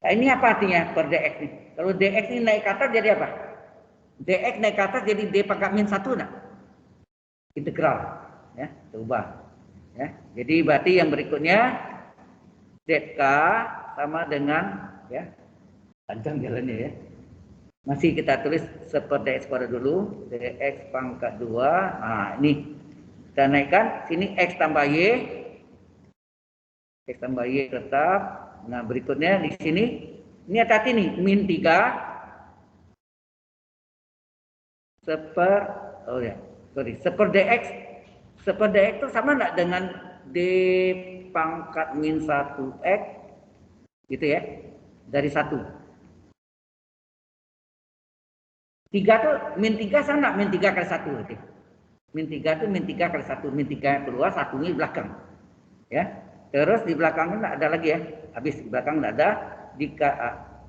Nah, ini apa artinya per dx nih? Kalau dx ini naik ke atas jadi apa? Dx naik ke atas jadi d pangkat min 1 nah. Integral. Ya, ubah. Ya. Jadi berarti yang berikutnya zk sama dengan ya panjang jalannya ya. Masih kita tulis seperti dx kuadrat dulu, dx pangkat 2. Nah, ini kita naikkan sini x tambah y tetap. Nah, berikutnya di sini Ini hati-hati nih, min 3 seper dx. Seper dx itu sama enggak dengan d pangkat min 1x gitu ya, dari 1. 3 tuh min 3 sama min 3 kali 1 gitu. Min 3 itu min 3 kali 1, min 3 yang keluar, satunya di belakang. Ya. Terus di belakangnya enggak ada lagi ya. Habis di belakang enggak ada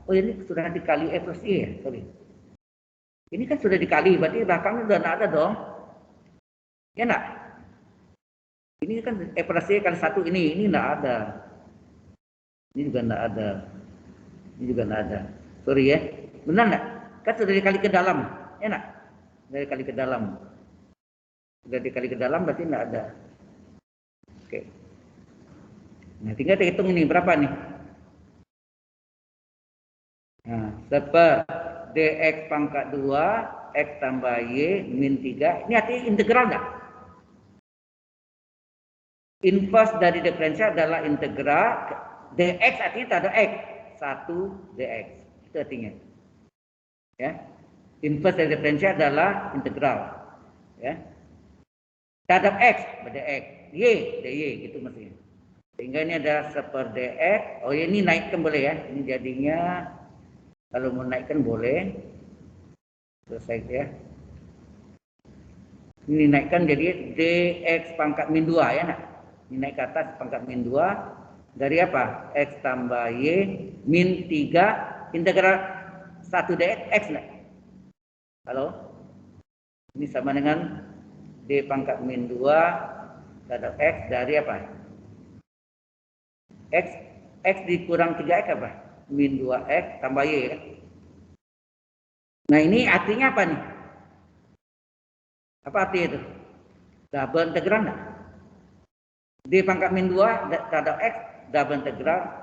oh ini sudah dikali E plus I ya, sorry. Ini kan sudah dikali, berarti belakangnya udah enggak ada dong. Ya enggak? Ini kan E plus I kali 1 ini enggak ada. Ini juga enggak ada. Ini juga enggak ada. Sorry ya. Benar enggak? Kan sudah dikali ke dalam. Ya enggak? Sudah dikali ke dalam. Sudah dikali ke dalam berarti enggak ada. Oke. Nah, tinggal kita hitung ini berapa nih? Nah, seper dx pangkat 2 x tambah y min 3. Ini artinya integral enggak? Inverse dari diferensial adalah integral dx, artinya tak ada x. 1 dx. Itu artinya. Ya. Inverse dari diferensial adalah integral. Ya. Terhadap x dx, y dy gitu mestinya. Sehingga ini ada seper dx. Oh ya, ini naikkan boleh ya. Ini jadinya kalau mau naikkan boleh. Selesai ya. Ini naikkan jadi dx pangkat min 2 ya nak. Ini naik ke atas pangkat min 2 dari apa? X tambah y min 3 integral 1 dx x nak. Halo? Ini sama dengan d pangkat min 2 terhadap x dari apa? X dikurang 3x apa? Min 2x tambah y ya. Nah ini artinya apa nih? Apa artinya itu? Double integral enggak? D pangkat min 2 terhadap x double integral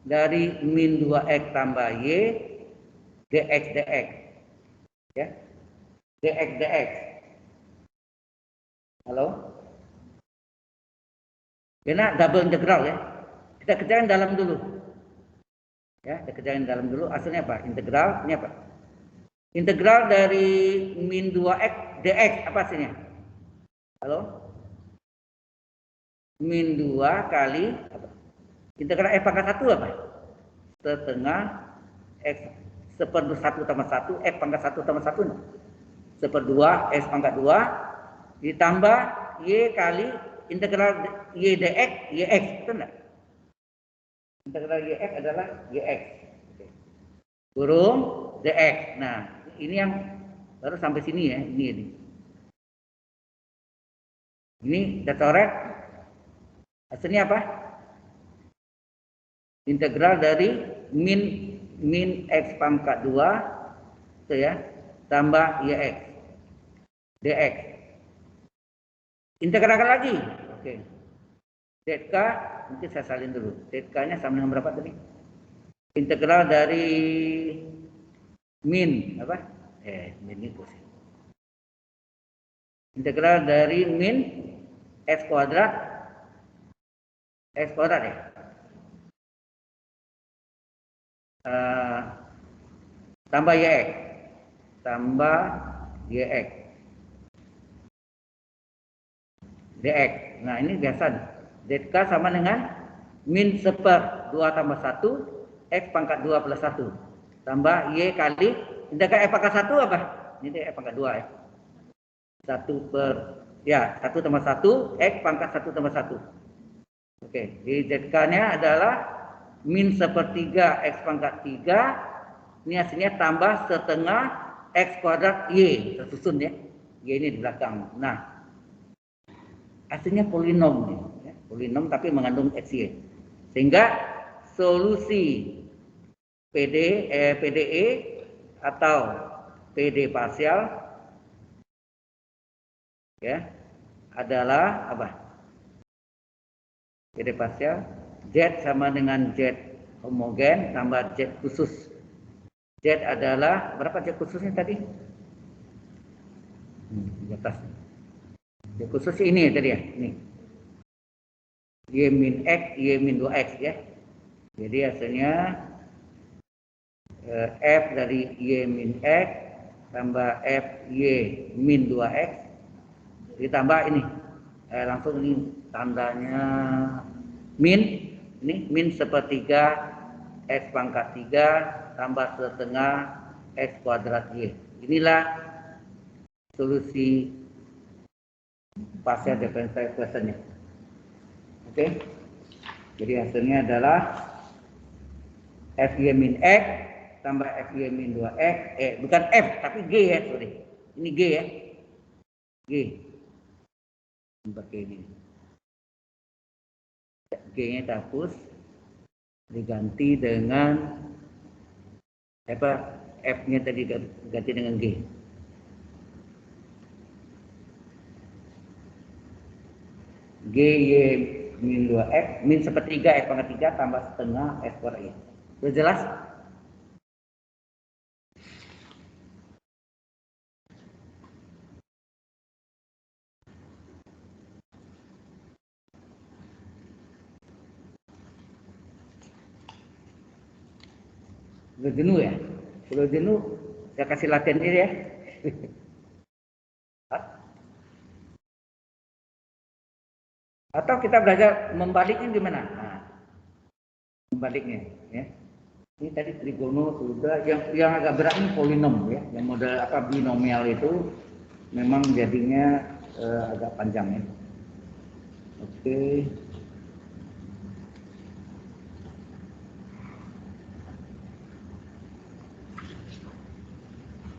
dari min 2x tambah y dx dx. Ya. Dx dx. Halo? Karena double integral ya. Kita kerjain dalam dulu. Ya, kita kerjain dalam dulu. Hasilnya apa? Integral, ini apa? Integral dari min 2x dx apa hasilnya? Halo? Min 2 kali apa? Integral f pangkat 1 apa? Setengah x seper 1 tambah 1 x pangkat 1 tambah 1 seper 2 x pangkat 2 ditambah y kali integral y dx yx, betul enggak? Integral yx adalah yx kurung dx. Nah, ini yang baru sampai sini ya, ini. Ini udah coret. Hasilnya apa? Integral dari min x pangkat 2 itu ya, tambah yx dx. Integralkan lagi. Oke. Zk, mungkin saya salin dulu. Zk-nya sama dengan berapa tadi? Integral dari min apa? Min itu sih. Integral dari min x kuadrat ya. Tambah yx. Tambah yx. dx. Nah, ini biasa. Zk sama dengan min seper 2 tambah 1 x pangkat 2 plus 1 tambah y kali integral f pangkat 1 apa? Ini f pangkat 2 ya. 1 per ya 1 tambah 1 x pangkat 1 tambah 1. Oke, di Zk-nya adalah min sepertiga x pangkat 3. Ini hasilnya tambah setengah x kuadrat y tersusun ya. Y ini di belakang. Nah, hasilnya polinom nih, ya. Polinom tapi mengandung xy. Sehingga solusi PDE atau PD parsial ya adalah apa? PD parsial Z sama dengan Z homogen tambah Z khusus. Z adalah berapa Z khususnya tadi? Di atas. Z khusus ini tadi ya, ini. Y min X, Y min 2X ya. Jadi hasilnya F dari Y min X tambah F Y min 2X ditambah ini langsung ini tandanya min, ini min sepertiga X pangkat 3 tambah setengah X kuadrat Y. Inilah solusi partial differential equation-nya. Oke. Jadi hasilnya adalah Fy min X tambah Fy min 2X, bukan F tapi G ya, sorry. Ini G ya. G. Pakai ini. G-nya dihapus, diganti dengan apa? F-nya tadi diganti dengan G. G Y min 2X min sepertiga X pangkat 3 tambah setengah X kuadrat Y. Sudah jelas? Sudah jenuh ya? Sudah jenuh, saya kasih latihan ini ya. Atau kita belajar membaliknya gimana? Nah, membaliknya ya. Ini tadi trigono sudah, yang agak berat ini polinom ya, yang model apa binomial itu memang jadinya agak panjang ya. Oke.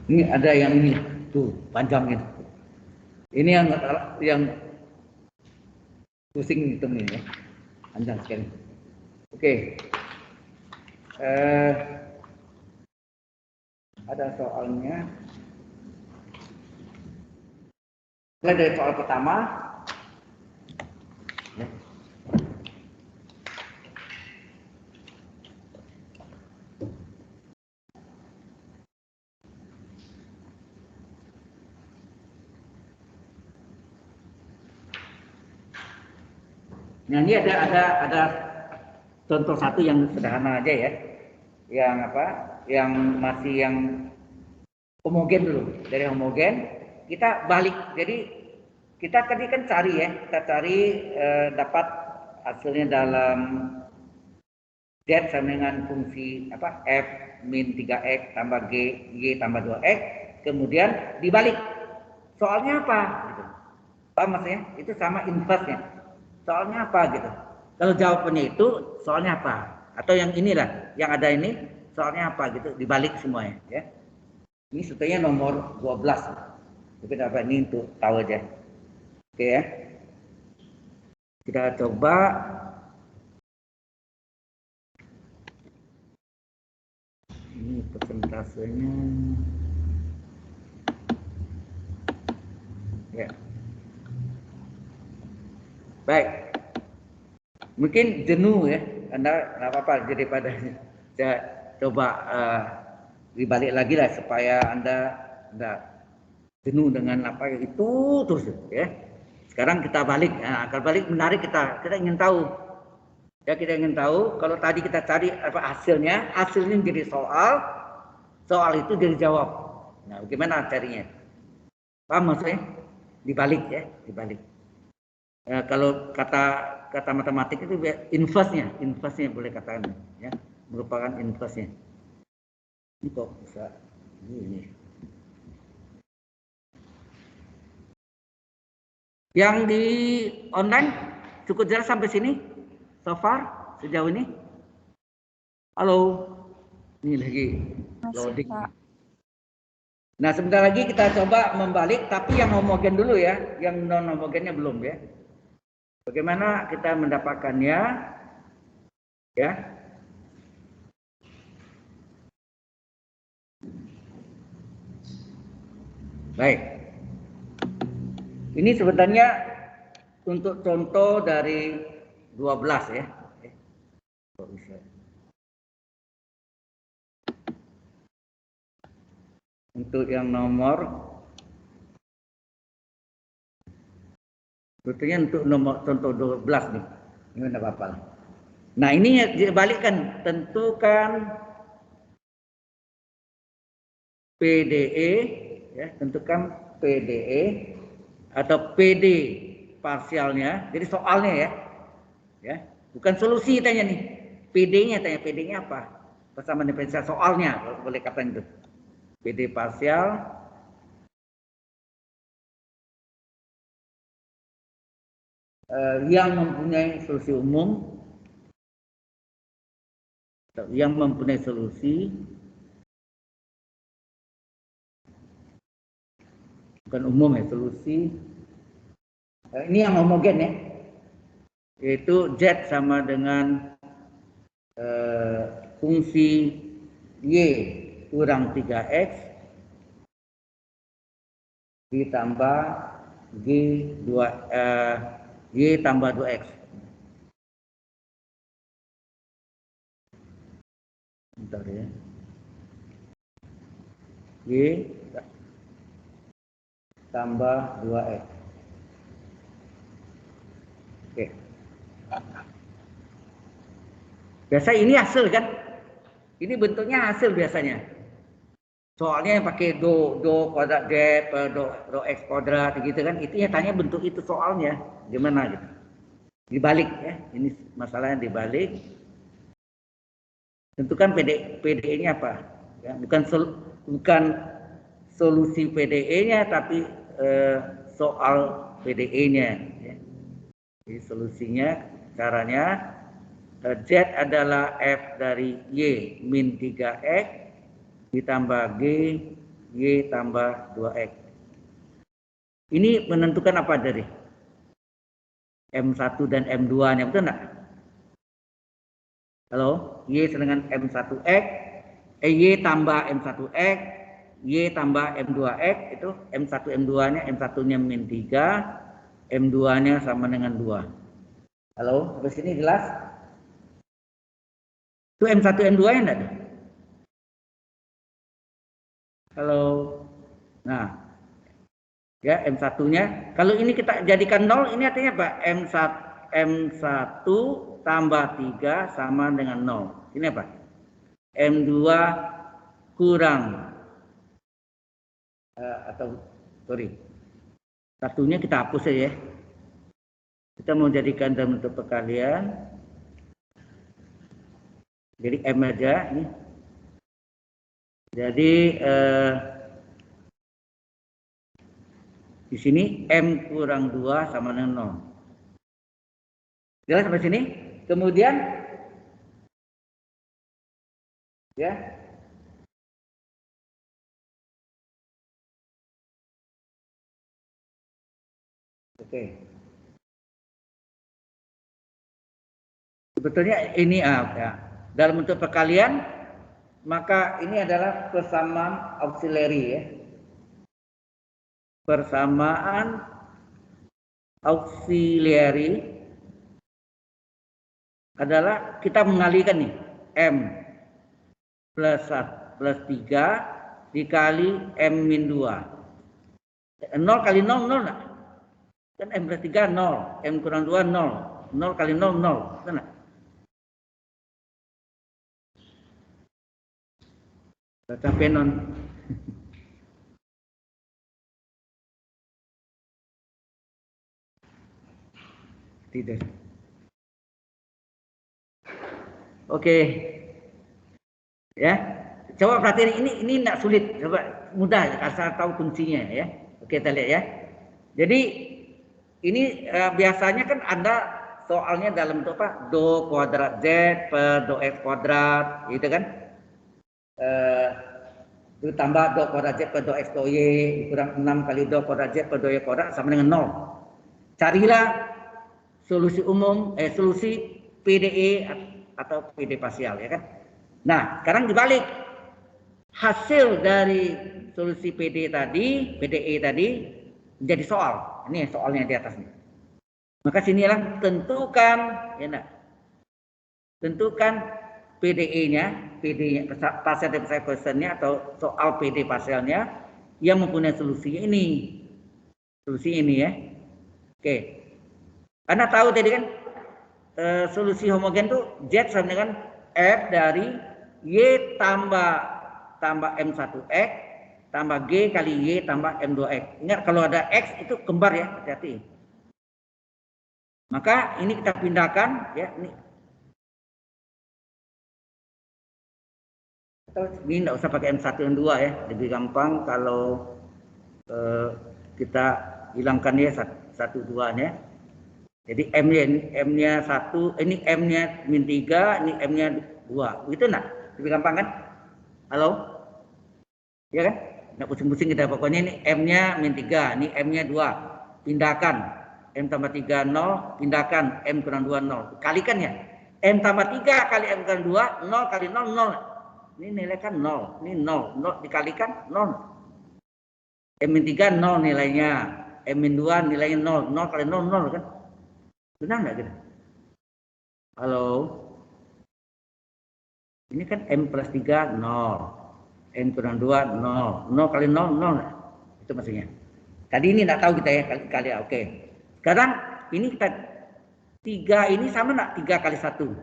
Ini ada yang ini tuh panjangnya. Ini yang pusing hitung ini ya, panjang sekali. Oke. Ada soalnya. Mulai dari soal pertama. Ya. Nah ini ada contoh satu yang sederhana aja ya, yang apa? Yang masih yang homogen dulu. Dari homogen kita balik. Jadi kita tadi kan cari ya, kita cari dapat hasilnya dalam Z sama dengan fungsi apa F min 3X tambah G, Y tambah 2X, kemudian dibalik. Soalnya apa? Gitu. Paham maksudnya? Itu sama inverse-nya. Soalnya apa gitu? Kalau jawabannya itu soalnya apa? Atau yang inilah, yang ada ini soalnya apa gitu? Dibalik semuanya ya. Ini sebetulnya nomor 12. Tapi dapat ini untuk tahu aja. Oke ya. Kita coba ini persentasenya. Ya. Baik. Mungkin jenuh ya, Anda nggak apa-apa daripada saya coba dibalik lagi lah supaya Anda nggak jenuh dengan apa itu terus ya. Sekarang kita balik, nah, kalau balik menarik kita ingin tahu. Ya kita ingin tahu kalau tadi kita cari apa hasilnya jadi soal itu jadi jawab. Nah, bagaimana carinya? Paham maksudnya? Dibalik ya, dibalik. Kalau kata matematik itu inverse-nya boleh katakan ya, merupakan inverse-nya. Ini kok bisa ini. Yang di online cukup jelas sampai sini so far sejauh ini. Halo, ini lagi loading. Nah sebentar lagi kita coba membalik, tapi yang homogen dulu ya, yang non homogennya belum ya. Bagaimana kita mendapatkannya? Ya. Baik. Ini sebenarnya untuk contoh dari 12 ya. Untuk yang nomor sebetulnya untuk nomor contoh 12 nih. Ini enggak apa-apa. Nah, ini dibalikkan, tentukan PDE, ya, tentukan PDE atau PD parsialnya. Jadi soalnya ya, bukan solusi tanya nih. PD-nya tanya PD-nya apa? Persamaan diferensial soalnya, kalau boleh katakan itu. PD parsial yang mempunyai solusi umum, yang mempunyai solusi, bukan umum ya, solusi. Ini yang homogen ya, yaitu Z sama dengan fungsi Y kurang 3X ditambah Y tambah 2X. Bentar ya. Y tambah 2X. Oke. Biasa ini hasil kan? Ini bentuknya hasil biasanya. Soalnya yang pakai do kuadrat Z per do X kuadrat gitu kan. Itu ya tanya bentuk itu soalnya. Gimana gitu. Dibalik ya. Ini masalahnya dibalik. Tentukan PDE-nya apa? Ya, bukan solusi PDE-nya tapi soal PDE-nya. Ya. Jadi solusinya caranya Z adalah F dari Y min 3X ditambah G Y tambah 2X. Ini menentukan apa dari M1 dan M2-nya, betul enggak? Halo, Y dengan M1X, Y tambah M1X, Y tambah M2X, itu M1 M2-nya, M1-nya min 3, M2-nya sama dengan 2. Halo, sampai sini jelas? Itu M1 M2-nya enggak ada? Halo. Nah, ya M1-nya. Kalau ini kita jadikan 0, ini artinya apa? M1 tambah 3 sama dengan 0. Ini apa? M2 kurang satunya kita hapus saja ya. Kita mau jadikan dalam bentuk perkalian. Jadi M aja ini. Jadi di sini M kurang 2 sama dengan 0. Jelas sampai sini? Kemudian ya. Oke. Sebetulnya ini ya. Dalam bentuk perkalian, maka ini adalah persamaan auxiliary ya. Persamaan auxiliary adalah kita mengalihkan nih M plus 3 dikali M min 2. 0 kali 0, 0 enggak? Kan M plus 3, 0. M kurang 2, 0. 0 kali 0, 0. Betul enggak? Sampai non. Tidak. Oke. Ya. Coba perhatiin ini enggak sulit. Coba mudah asal tahu kuncinya ya. Oke, kita lihat ya. Jadi ini biasanya kan ada soalnya dalam bentuk apa? Do kuadrat Z per do X kuadrat, gitu kan? Itu tambah do kuadrat Z per do X do Y kurang 6 kali do kuadrat Z per do Y kuadrat sama dengan 0. Carilah solusi umum, solusi PDE atau PD parsial ya kan? Nah, sekarang dibalik. Hasil dari solusi PDE tadi menjadi soal. Ini soalnya di atas nih. Maka sinilah tentukan ya enggak? Tentukan PDE-nya, partial differential equation-nya atau soal PD parsialnya yang mempunyai solusi ini. Solusi ini ya. Oke. Anda tahu tadi kan solusi homogen itu Z sama dengan F dari Y tambah M1X tambah G kali Y tambah M2X. Ingat kalau ada X itu kembar ya, hati-hati. Maka ini kita pindahkan ya, ini tidak usah pakai M1 M2 ya, lebih gampang kalau kita hilangkan ya 1 2-nya. Jadi M-nya 1, ini M-nya min 3, ini M-nya 2. Begitu enggak? Lebih gampang kan? Halo? Ya kan? Enggak pusing-pusing kita, pokoknya ini M-nya min 3, ini M-nya 2. Pindahkan M tambah 3 0, pindahkan M kurang 2 0. Kalikan ya. M tambah 3 kali M kurang 2, 0 kali 0 0. Ini nilai kan 0, ini 0, 0 dikalikan 0. M min 3 0 nilainya, M min 2 nilainya 0, 0 kali 0 0 kan? Benar nggak gitu? Halo? Ini kan M plus 3 0, M kurang 2 0, 0 kali 0 0, itu maksudnya. Tadi ini nggak tahu kita ya, kali ya, oke. Sekarang ini kita 3 ini sama nggak 3 kali 1?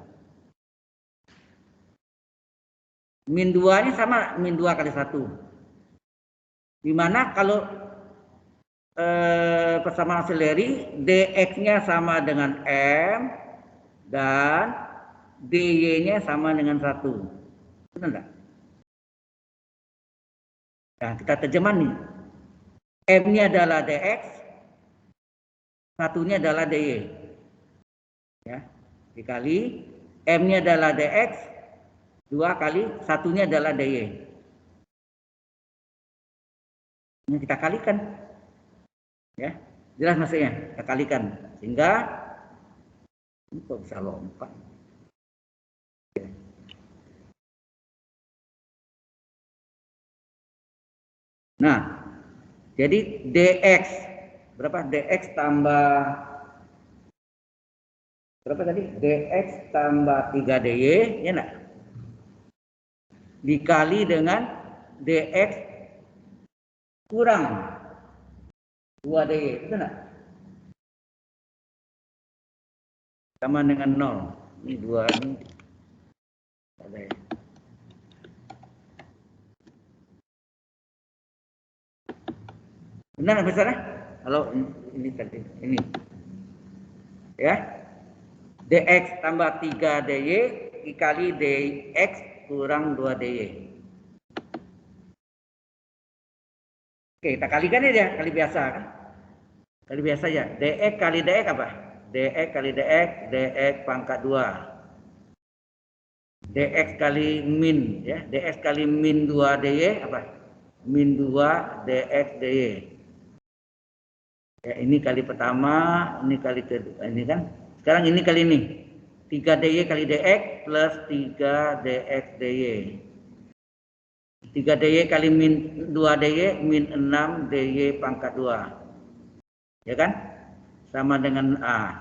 Min 2 ini sama min 2 kali 1. Dimana kalau persamaan auxiliary dx-nya sama dengan M dan dy-nya sama dengan 1. Benar enggak? Nah, kita terjemah nih. M-nya adalah dx, satunya adalah dy. Ya, dikali M-nya adalah dx, 2 kali satunya adalah dy. Ini kita kalikan. Ya, jelas maksudnya, kita kalikan sehingga ini kok bisa lompat. Nah, jadi dx berapa? Dx tambah berapa tadi? Dx tambah 3 dy, ya enggak? Dikali dengan dx kurang 2 dy, itu enggak? Sama dengan 0. Ini 2 ini. Benar besarnya? Kalau ini tadi, ini. Ya. Dx tambah 3 dy dikali dx kurang 2 dy. Oke, kita kalikan aja, kali biasa kan? Kali biasa ya. Dx kali dx apa? Dx kali dx, dx pangkat 2. Dx kali min ya, dx kali min 2 dy apa? Min 2 dx dy. Ya, ini kali pertama, ini kali kedua, ini kan. Sekarang ini kali ini. 3 dy kali dx plus 3 dx dy. 3 dy kali min 2 dy min 6 dy pangkat 2. Ya kan? Sama dengan A.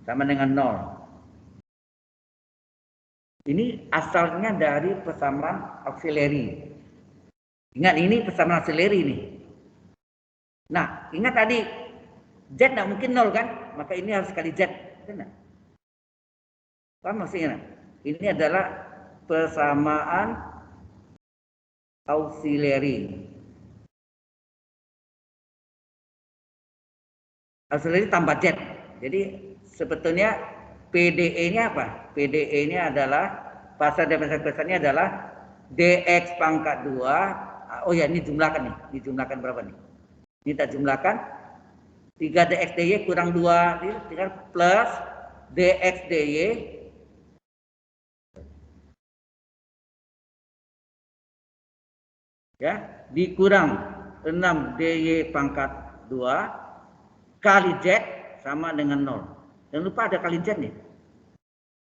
Sama dengan 0. Ini asalnya dari persamaan auxiliary. Ingat ini persamaan auxiliary nih. Nah, ingat tadi Z tidak mungkin 0 kan? Maka ini harus kali Z. Benar? Paham maksudnya? Ini adalah persamaan auxiliary. Auxiliary tambah Z. Jadi sebetulnya PDE-nya apa? PDE-nya adalah pasal dasar-dasarnya adalah dx pangkat 2. Oh ya, ini jumlahkan nih. Dijumlahkan berapa nih? Ini kita jumlahkan 3 dx dy kurang 2 plus dx dy ya dikurang 6 dy pangkat 2 kali z sama dengan 0. Jangan lupa ada kali z nih.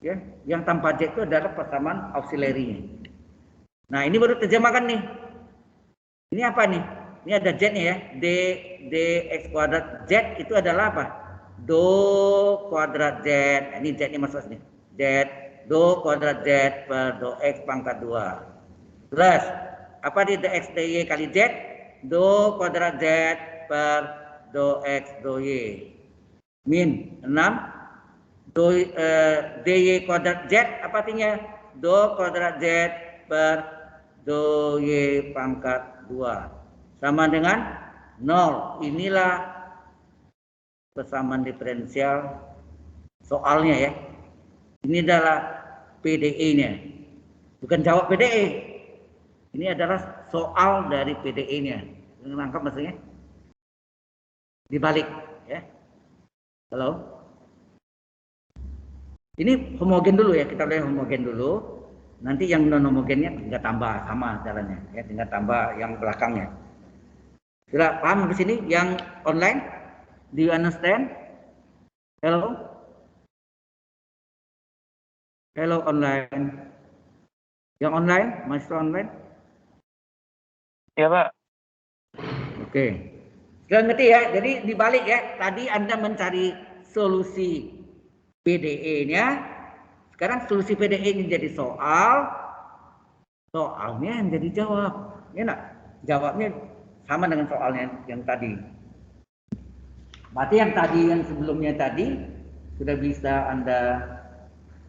Ya, yang tanpa z itu adalah persamaan auxiliary. Nah, ini baru terjemahkan nih. Ini apa nih? Ini ada z-nya ya. Dx kuadrat z itu adalah apa? Do kuadrat z. Nah, ini z-nya masuk sini. Z do kuadrat z per do x pangkat 2. Plus apa di dx dy kali z? Do kuadrat z per do x do y. Min 6 do dy kuadrat z apa artinya? Do kuadrat z per do y pangkat 2. sama dengan 0. Inilah persamaan diferensial soalnya ya. Ini adalah PDE-nya. Bukan jawab PDE. Ini adalah soal dari PDE-nya. Nangkap maksudnya? Dibalik ya. Halo? Ini homogen dulu ya, kita lihat homogen dulu. Nanti yang non homogennya tinggal tambah sama caranya ya, tinggal tambah yang belakangnya. Sudah paham di sini? Yang online? Do you understand? Hello? Hello online. Yang online, mahasiswa online? Ya Pak. Oke. Sekarang ngerti ya. Jadi dibalik ya. Tadi Anda mencari solusi PDE-nya. Sekarang solusi PDE-nya jadi soal. Soalnya yang jadi jawab. Ya enggak? Jawabnya sama dengan soalnya yang tadi. Berarti yang tadi, yang sebelumnya tadi sudah bisa Anda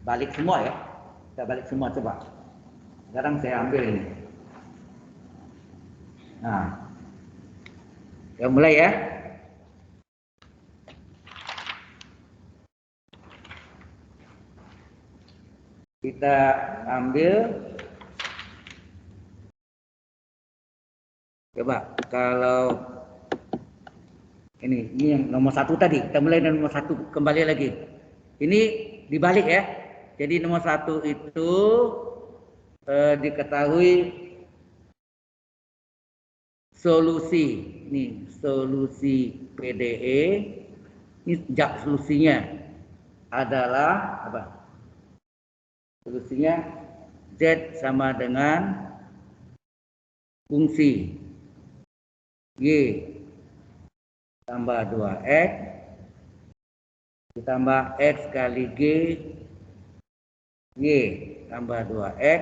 balik semua ya. Kita balik semua coba. Sekarang saya ambil ini. Nah, ya mulai ya. Kita ambil. Coba kalau ini yang nomor 1 tadi. Kita mulai dari nomor 1 kembali lagi. Ini dibalik ya. Jadi nomor 1 itu diketahui solusi. Ini solusi PDE. Ini solusinya adalah apa? Solusinya Z sama dengan fungsi Y tambah 2X ditambah X kali G Y tambah 2X.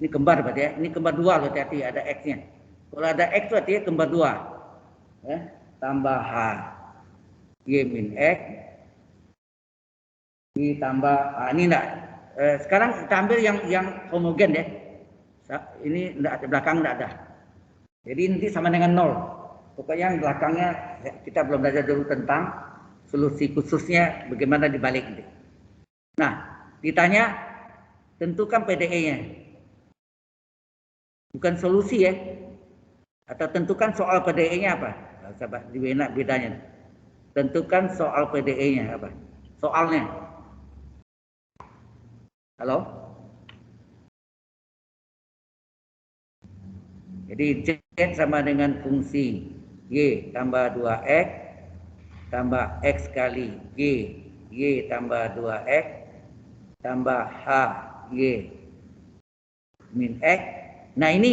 Ini kembar berarti ya. Ini kembar 2 loh, hati-hati ada X-nya. Kalau ada X berarti ya kembar 2. Ya, tambah H Y min X ditambah ini enggak. Sekarang kita ambil yang homogen ya. Ini enggak, belakang enggak ada. Jadi nanti sama dengan 0. Pokoknya yang belakangnya kita belum belajar dulu tentang solusi khususnya bagaimana dibalik nanti. Nah, ditanya tentukan PDE-nya. Bukan solusi ya. Atau tentukan soal PDE-nya apa? Coba bedanya. Tentukan soal PDE-nya apa? Soalnya. Halo? Jadi Z sama dengan fungsi Y tambah 2X tambah X kali G Y tambah 2X tambah H Y min X. Nah ini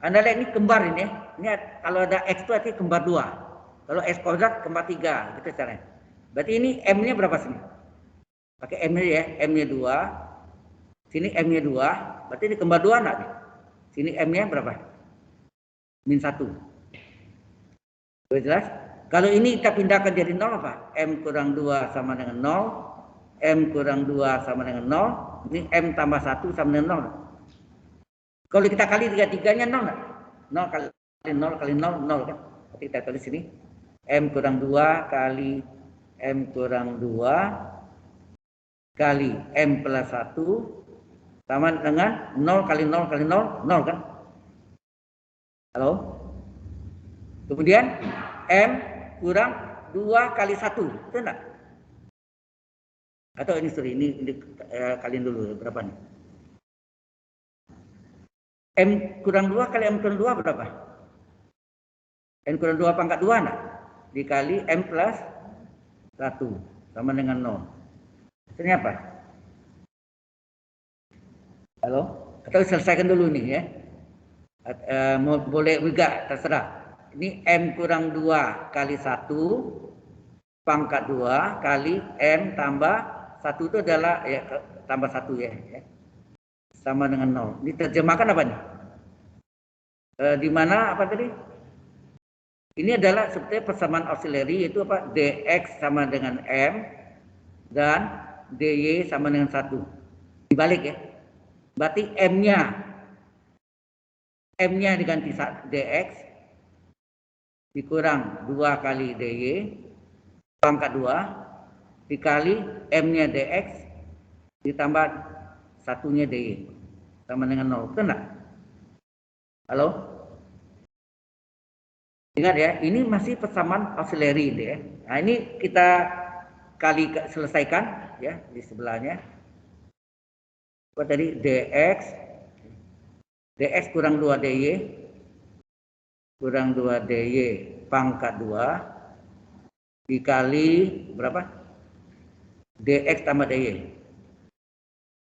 Anda lihat ini kembar ini. Ini kalau ada X itu artinya kembar 2. Kalau X kuadrat kembar 3 gitu caranya. Berarti ini M-nya berapa sini? Pakai M-nya ya, M-nya 2. Sini M-nya 2. Berarti ini kembar 2 enggak? Sini M-nya berapa? Min 1. Sudah jelas? Kalau ini kita pindahkan jadi 0 apa? M kurang 2 sama dengan 0. M kurang 2 sama dengan 0. Ini M tambah 1 sama dengan 0. Kalau kita kali 3-3-nya 0 enggak? 0 kali 0 kali 0, 0 kan? Berarti kita tulis sini. M kurang 2 kali M kurang 2 kali M plus 1 sama dengan 0 kali 0 kali 0, 0 kan? Halo? Kemudian M kurang 2 kali 1, itu enggak? Atau ini sorry, ini kalian dulu berapa nih? M kurang 2 kali M kurang 2 berapa? M kurang 2 pangkat 2 enggak? Dikali M plus 1 sama dengan 0. Hasilnya apa? Halo? Atau selesaikan dulu nih ya. Boleh juga terserah. Ini M kurang 2 kali 1 pangkat 2 kali M tambah 1 itu adalah ya, tambah 1 ya. Sama dengan 0. Diterjemahkan apa nih? Di mana apa tadi? Ini adalah sebetulnya persamaan auxiliary, yaitu apa? Dx sama dengan M dan dy sama dengan 1. Dibalik ya. Berarti M-nya M-nya diganti dx dikurang 2 kali dy pangkat 2 dikali M-nya dx ditambah satunya dy sama dengan 0. Betul enggak? Halo? Ingat ya, ini masih persamaan auxiliary ini ya. Nah, ini kita selesaikan ya di sebelahnya. Apa tadi? dx kurang 2 dy kurang 2 dy pangkat 2 dikali berapa? Dx tambah dy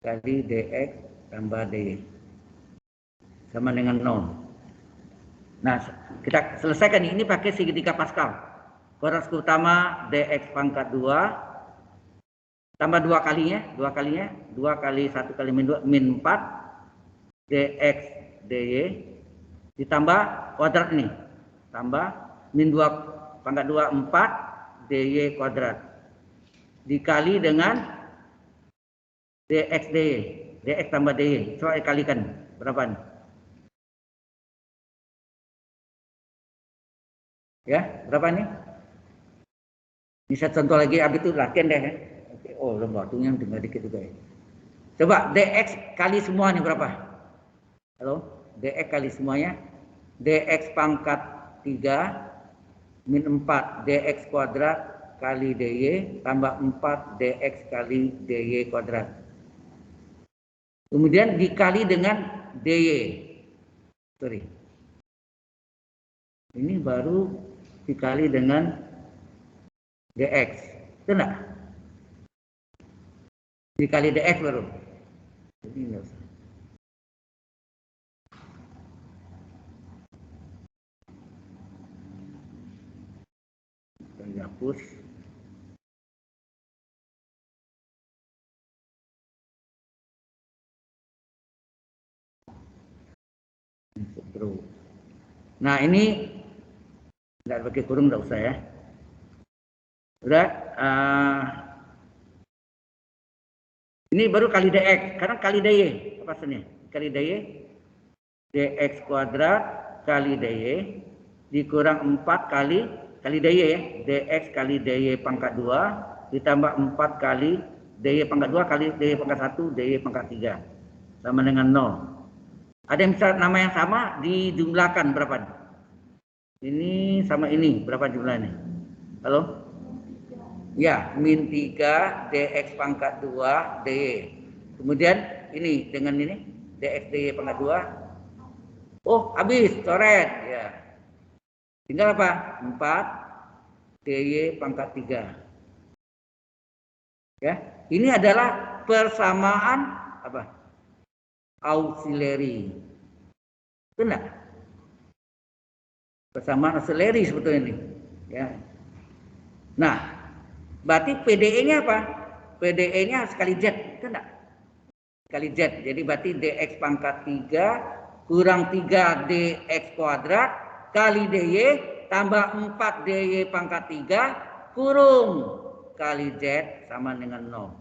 kali dx tambah dy sama dengan 0. Nah, kita selesaikan ini pakai segitiga Pascal. Kodrat utama dx pangkat 2 tambah 2 kalinya, 2 kali 1 kali min 4 dx dy ditambah kuadrat ini. Tambah min 2 pangkat 2 4 dy kuadrat dikali dengan dx dy, dx tambah dy. Coba kalikan berapa nih? Ya, berapa nih? Bisa contoh lagi, habis itu latihan deh. Oh, waktunya tinggal dikit juga ya. Coba dx kali semua nih berapa? Halo, dx kali semuanya. Dx pangkat 3 min 4 dx kuadrat kali dy tambah 4 dx kali dy kuadrat. Kemudian dikali dengan dy. Sorry. Ini baru dikali dengan dx. Itu enggak? Dikali dx baru. Jadi enggak usah. Kita hapus. Nah, ini enggak pakai kurung, enggak usah ya. Udah, ini baru kali dx, karena kali dy, apa sebenarnya? Kali dy, dx kuadrat kali dy dikurang 4 kali dy ya, dx kali dy pangkat 2 ditambah 4 kali dy pangkat 2 kali dy pangkat 1 dy pangkat 3 sama dengan 0. Ada yang bisa nama yang sama dijumlahkan berapa? Ini sama ini berapa jumlahnya? Halo? Ya, min 3 dx pangkat 2 dy. Kemudian ini dengan ini dx dy pangkat 2. Oh, habis, coret ya. Tinggal apa? 4 dy pangkat 3. Ya, ini adalah persamaan apa? Auxiliary. Benar? Persamaan auxiliary sebetulnya ini. Ya. Nah, berarti PDE-nya apa? PDE-nya sekali Z, itu enggak? Sekali Z. Jadi berarti dx pangkat 3 kurang 3 dx kuadrat kali dy tambah 4 dy pangkat 3 kurung kali Z sama dengan 0.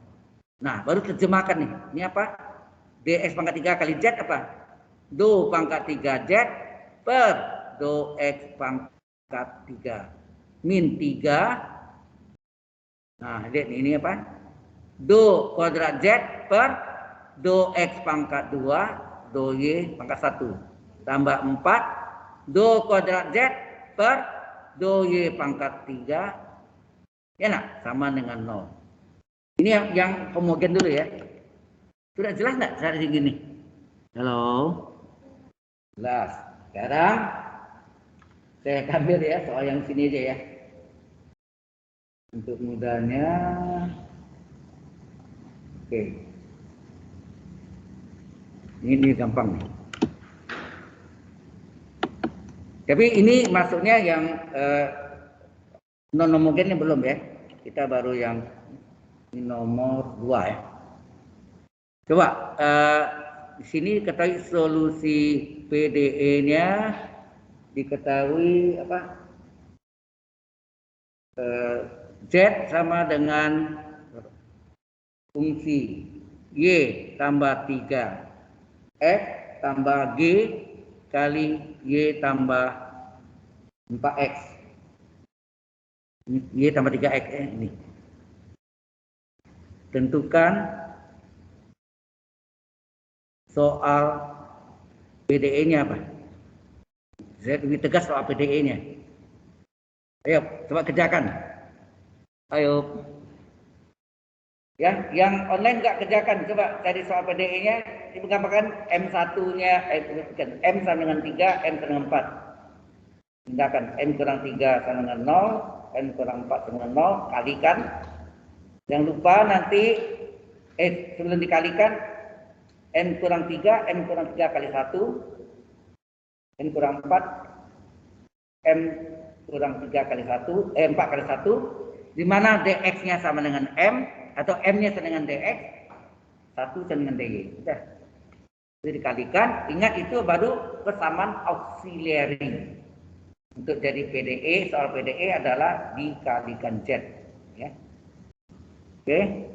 Nah, baru terjemahkan nih. Ini apa? Dx pangkat 3 kali Z apa? Do pangkat 3 Z per do x pangkat 3 min 3. Nah, lihat ini apa? Do kuadrat Z per do x pangkat 2 do y pangkat 1 tambah 4 do kuadrat Z per do y pangkat 3 ya nak sama dengan 0. Ini yang homogen dulu ya. Sudah jelas nggak cara segini? Halo? Jelas. Sekarang saya ambil ya soal yang sini aja ya. Untuk mudahnya, oke. Ini gampang nih. Tapi ini masuknya yang non homogennya belum ya. Kita baru yang ini nomor 2 ya. Coba di sini diketahui solusi PDE-nya diketahui apa? Z sama dengan fungsi Y tambah 3 X tambah G kali Y tambah 4X. Y tambah 3X ini. Tentukan soal PDE-nya apa? Saya lebih tegas soal PDE-nya. Ayo, coba kerjakan. Ayo. Ya, yang online nggak kerjakan. Coba cari soal PDE-nya. Digambarkan M1-nya, M sama dengan 3, M sama dengan 4. Tindakan M kurang 3 sama dengan 0, M kurang 4 sama dengan 0, kalikan. Jangan lupa nanti, sebelum dikalikan, M kurang 3, M kurang 3 kali 1, M kurang 4, M kurang 3 kali 1, 4 kali 1, di mana dx-nya sama dengan M, atau M-nya sama dengan dx, 1 sama dengan dy. Sudah. Jadi dikalikan, ingat itu baru persamaan auxiliary. Untuk jadi PDE, soal PDE adalah dikalikan Z. Ya. Oke.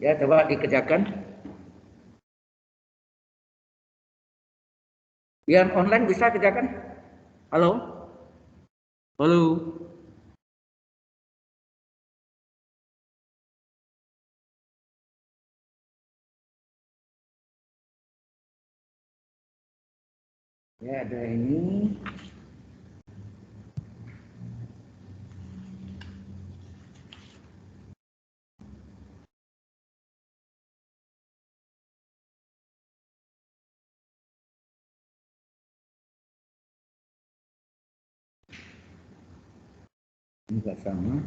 Ya, coba dikerjakan. Yang online bisa kerjakan? Halo? Halo? Ya, ada ini. Juga sama.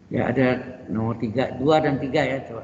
Ya, ada nomor 3, 2 dan 3 ya, coba.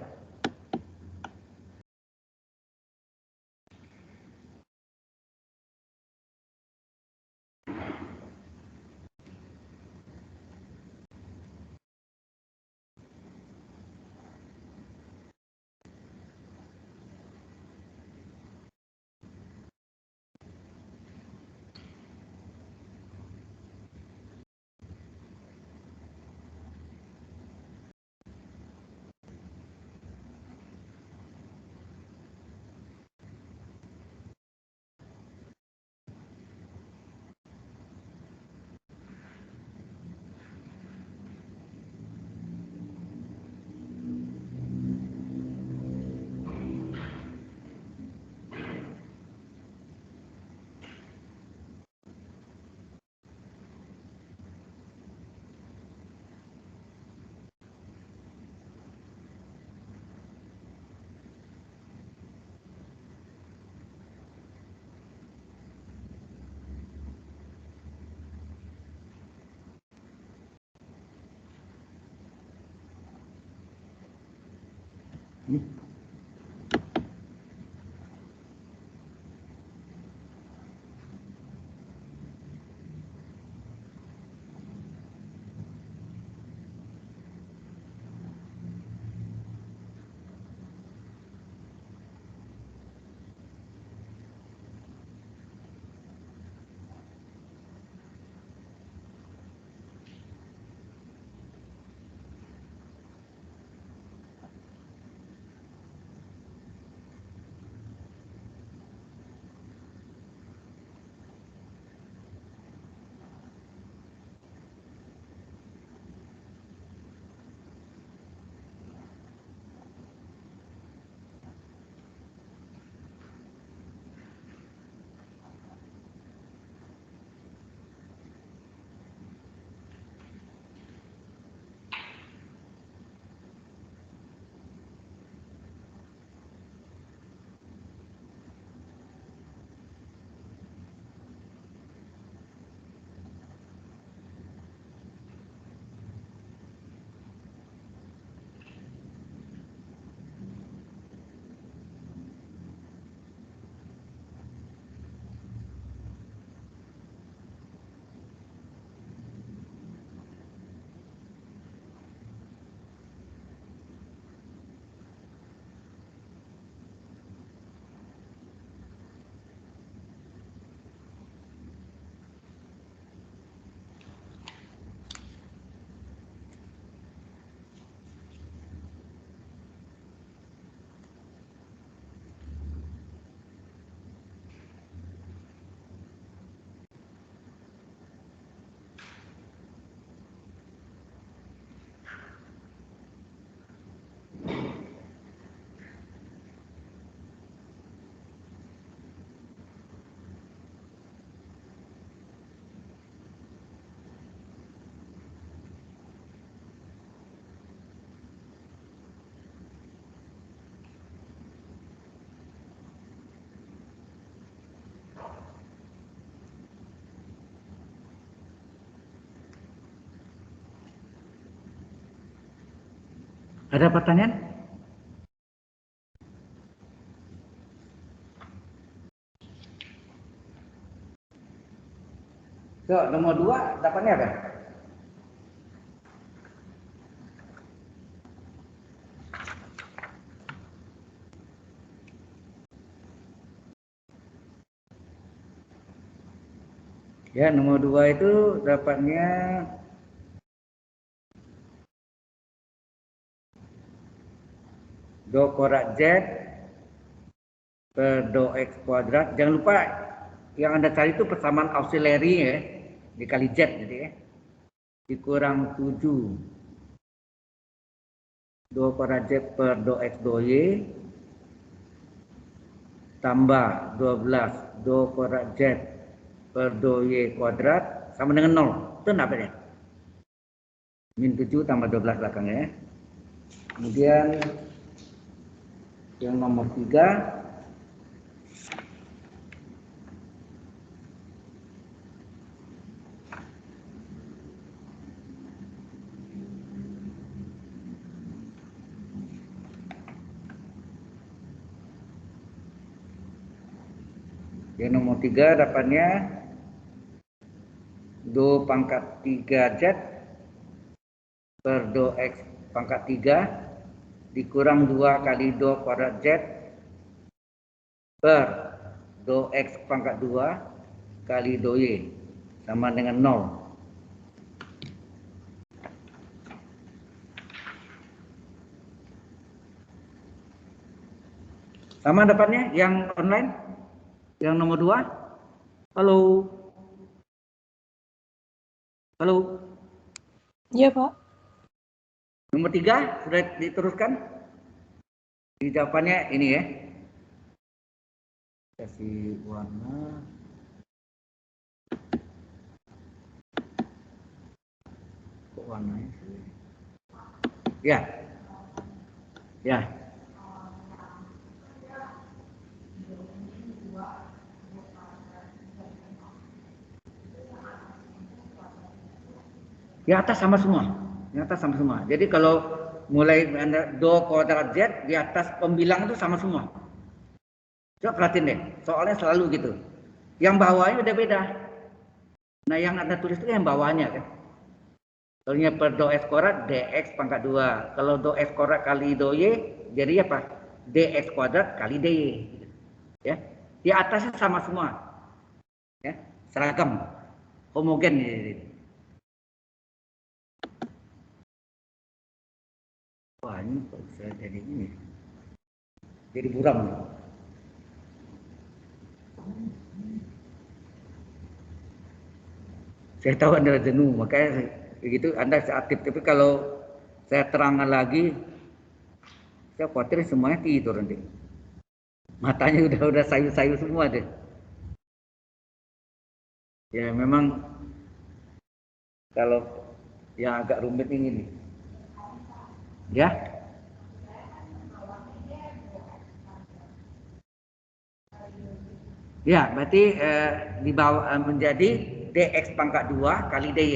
Ada pertanyaan? So, nomor 2 dapatnya apa? Ya, nomor 2 itu dapatnya do korak Z per do X kuadrat. Jangan lupa yang Anda cari itu persamaan auxiliary ya, dikali Z jadi ya. Dikurang 7 do korak Z per do X do Y tambah 12 do korak Z per do Y kuadrat sama dengan 0. Itu apa ya? Min 7 tambah 12 belakangnya ya. Kemudian yang nomor 3 dapatnya do pangkat 3 Z per do X pangkat 3 dikurang 2 kali do kuadrat Z per do X pangkat 2 kali do Y sama dengan 0. Sama dapatnya yang online? Yang nomor 2? Halo? Halo? Iya, Pak. Nomor 3 sudah diteruskan? Di jawabannya ini ya. Kasih warna. Kok warnanya sih? Ya. Ya. Di atas sama semua. Di atas sama semua. Jadi kalau mulai do kuadrat Z di atas pembilang itu sama semua. Coba perhatiin deh, soalnya selalu gitu. Yang bawahnya udah beda. Nah yang Anda tulis itu yang bawahnya kan. Kalau per do X kuadrat dx pangkat 2. Kalau do X kuadrat kali do Y jadi apa? Dx kuadrat kali dy. Ya. Di atasnya sama semua. Ya, seragam. Homogen gitu. Wah ini kok bisa jadi ini. Jadi buram. Saya tahu Anda jenuh, makanya begitu Anda aktif. Tapi kalau saya terangkan lagi, saya khawatir semuanya tidur nanti. Matanya udah sayu-sayu semua deh. Ya memang kalau yang agak rumit ini nih. Ya. Ya, berarti di bawah menjadi dx pangkat 2 kali dy.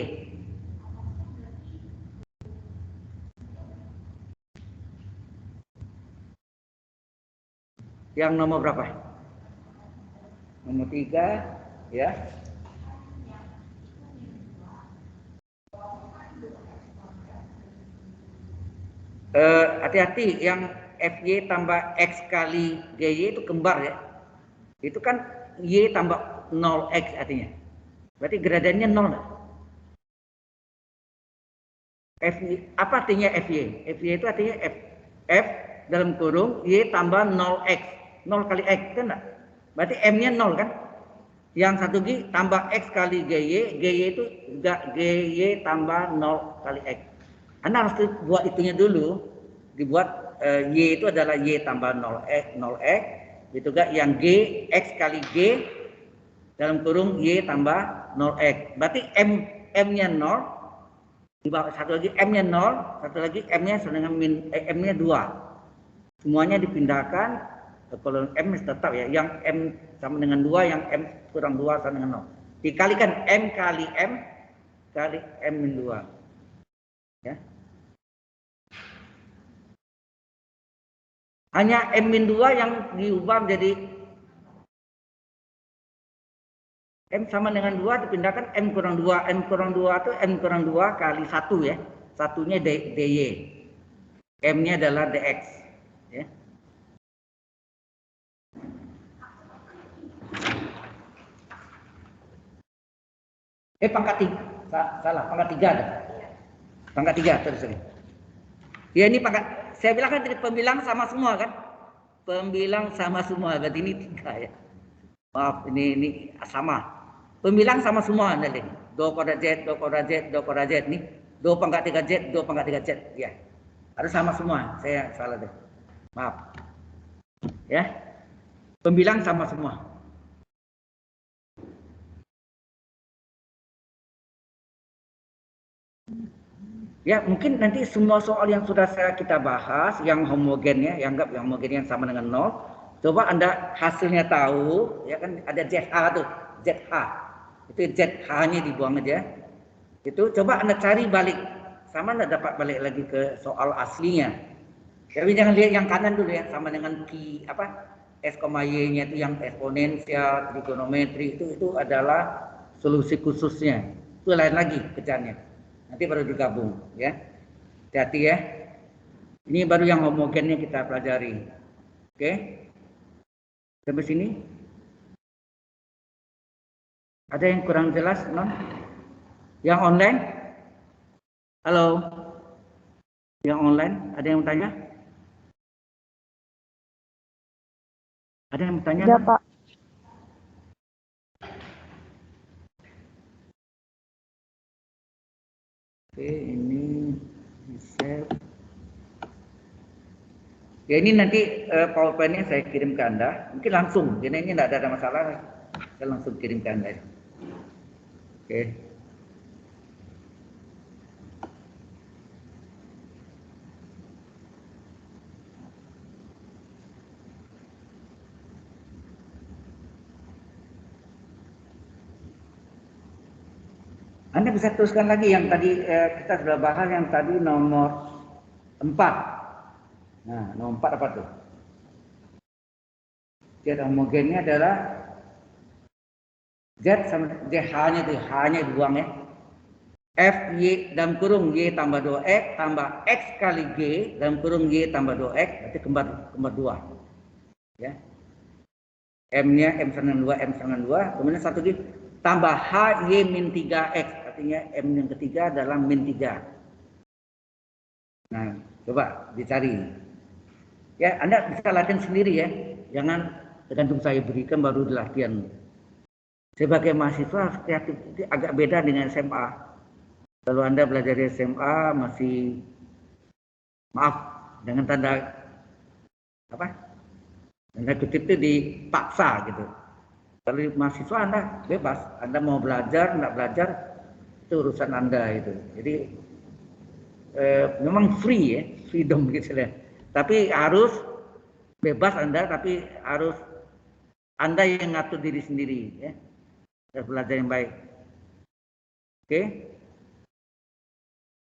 Yang nomor berapa? Nomor 3, ya. Hati-hati yang FY tambah X kali GY itu kembar ya. Itu kan Y tambah 0X artinya. Berarti gradiennya 0. Apa artinya FY? FY itu artinya F dalam kurung Y tambah 0X. 0 kali X kan enggak? Berarti M-nya 0 kan? Yang satu G tambah X kali GY. GY itu juga GY tambah 0 kali X. Anda harus buat itunya dulu. Dibuat Y itu adalah Y tambah 0X. Itu juga yang G X kali G dalam kurung Y tambah 0X. Berarti M-nya 0. Di bawah satu lagi M-nya 0. Satu lagi M-nya sama dengan M-nya 2. Semuanya dipindahkan. Kalau M tetap ya. Yang M sama dengan 2. Yang M kurang 2 sama dengan 0. Dikalikan M kali M kali M min 2. Ya. Hanya M-2 yang diubah menjadi M sama dengan 2 dipindahkan M kurang 2. M kurang 2 itu M kurang 2 kali 1 ya. Satunya DY. M-nya adalah DX. Ya. Pangkat 3. Salah, pangkat 3 ada. Pangkat 3, terus. Ya ini pangkat, saya bilang kan pembilang sama semua kan? Pembilang sama semua, berarti ini 3 ya. Maaf, ini sama. Pembilang sama semua Anda lihat. Do pada Z, do pada Z, do pada Z nih. Do pangkat 3 Z, do pangkat 3 Z. Ya. Harus sama semua. Saya salah deh. Maaf. Ya. Pembilang sama semua. Ya, mungkin nanti semua soal yang sudah kita bahas, yang homogen ya, yang anggap yang homogen yang sama dengan 0, coba Anda hasilnya tahu, ya kan ada ZH tuh, ZH. Itu ZH-nya dibuang aja. Itu coba Anda cari balik, sama Anda dapat balik lagi ke soal aslinya. Tapi jangan lihat yang kanan dulu ya, sama dengan S, Y-nya itu yang eksponensial, trigonometri itu adalah solusi khususnya. Itu lain lagi kerjanya. Nanti baru digabung ya. Hati-hati ya. Ini baru yang homogennya kita pelajari. Oke. Sampai sini. Ada yang kurang jelas, non? Yang online? Halo. Yang online, ada yang mau tanya? Ada yang mau tanya? Ada, Pak. Oke, ini di-save. Ya ini nanti PowerPoint-nya saya kirim ke Anda. Mungkin langsung, karena ini tidak ada masalah. Saya langsung kirim ke Anda. Oke. Anda bisa teruskan lagi yang tadi kita sudah bahas yang tadi nomor 4. Nah, nomor 4 apa tuh? Z homogennya adalah Z sama ZH-nya itu, H-nya dibuang ya. F, Y dalam kurung Y tambah 2X tambah X kali G dalam kurung Y tambah 2X, berarti kembar 2. Ya. M-nya M sama 2, M sama 2, kemudian satu lagi tambah H, Y min 3X, artinya M yang ketiga adalah min 3. Nah, coba dicari. Ya, Anda bisa latihan sendiri ya, jangan tergantung saya berikan baru latihan. Sebagai mahasiswa kreatif itu agak beda dengan SMA. Kalau Anda belajar di SMA masih, maaf, dengan tanda kutip itu dipaksa gitu. Kalau mahasiswa Anda bebas, Anda mau belajar, enggak belajar itu urusan Anda itu. Jadi memang free ya, freedom gitu ya. Tapi harus bebas Anda, tapi harus Anda yang ngatur diri sendiri ya. Belajar yang baik. Oke?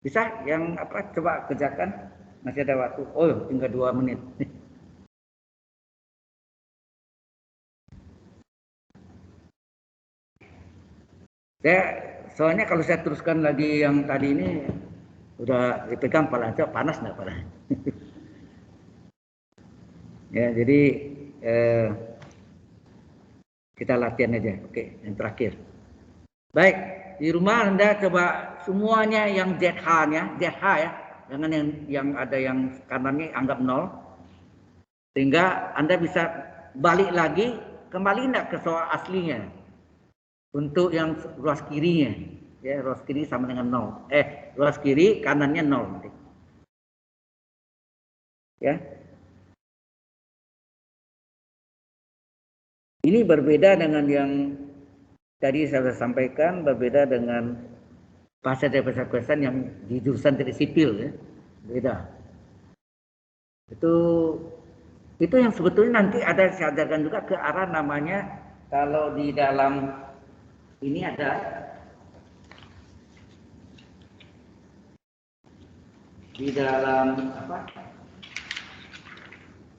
Bisa yang coba kerjakan, masih ada waktu. Oh, tinggal 2 menit. Soalnya kalau saya teruskan lagi yang tadi ini udah dipegang kepala aja, panas nggak kepala? Ya, jadi kita latihan aja. Oke, yang terakhir. Baik, di rumah Anda coba semuanya yang ZH-nya, ZH ya, jangan yang ada yang kanannya anggap 0. Sehingga Anda bisa balik lagi, kembali enggak ke soal aslinya. Untuk yang ruas kirinya, ya ruas kiri sama dengan 0. Ruas kiri kanannya 0. Ya. Ini berbeda dengan yang tadi saya sampaikan, berbeda dengan bahasa question yang di jurusan teknik sipil ya. Beda. Itu yang sebetulnya nanti ada saya ajarkan juga ke arah namanya, kalau di dalam ini ada di dalam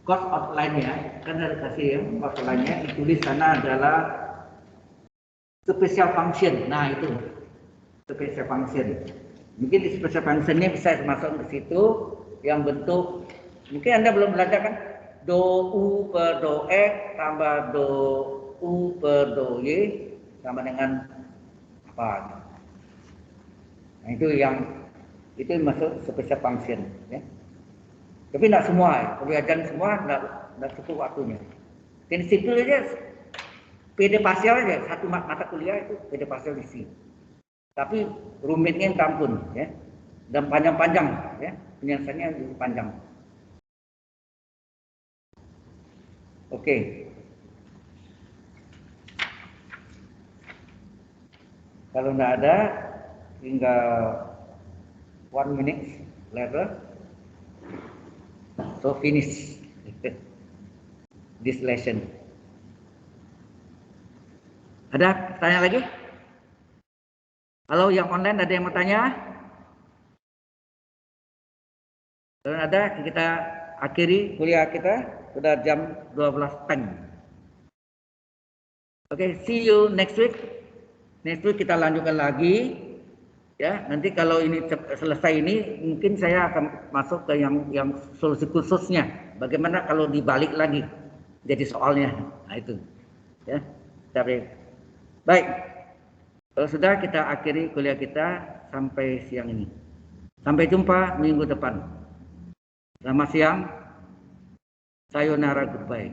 course outline-nya, kan ada kasih ya, course outline-nya ditulis sana adalah special function. Nah, itu special function. Mungkin di special function-nya bisa masuk ke situ yang bentuk, mungkin Anda belum belajar kan, do u per do x tambah do u per do y sama dengan apa. Nah, itu masuk special function ya. Tapi tidak semua ya. Kalau diajarin semua tidak cukup waktunya. Di situ aja PD partial aja, satu mata kuliah itu PD partial isi. Tapi rumitnya minta ampun ya. Dan panjang-panjang ya. Penyelesaiannya panjang. Oke. Kalau tidak ada, tinggal 1 minute later. So finish this lesson. Ada pertanyaan lagi? Halo, yang online ada yang mau tanya? Kalau ada, kita akhiri kuliah kita. Sudah jam 12.10. Oke, see you next week. Next week kita lanjutkan lagi. Ya, nanti kalau ini selesai ini, mungkin saya akan masuk ke yang solusi khususnya. Bagaimana kalau dibalik lagi jadi soalnya? Nah itu, ya. Tapi baik, kalau sudah kita akhiri kuliah kita sampai siang ini. Sampai jumpa minggu depan. Selamat siang. Sayonara, goodbye.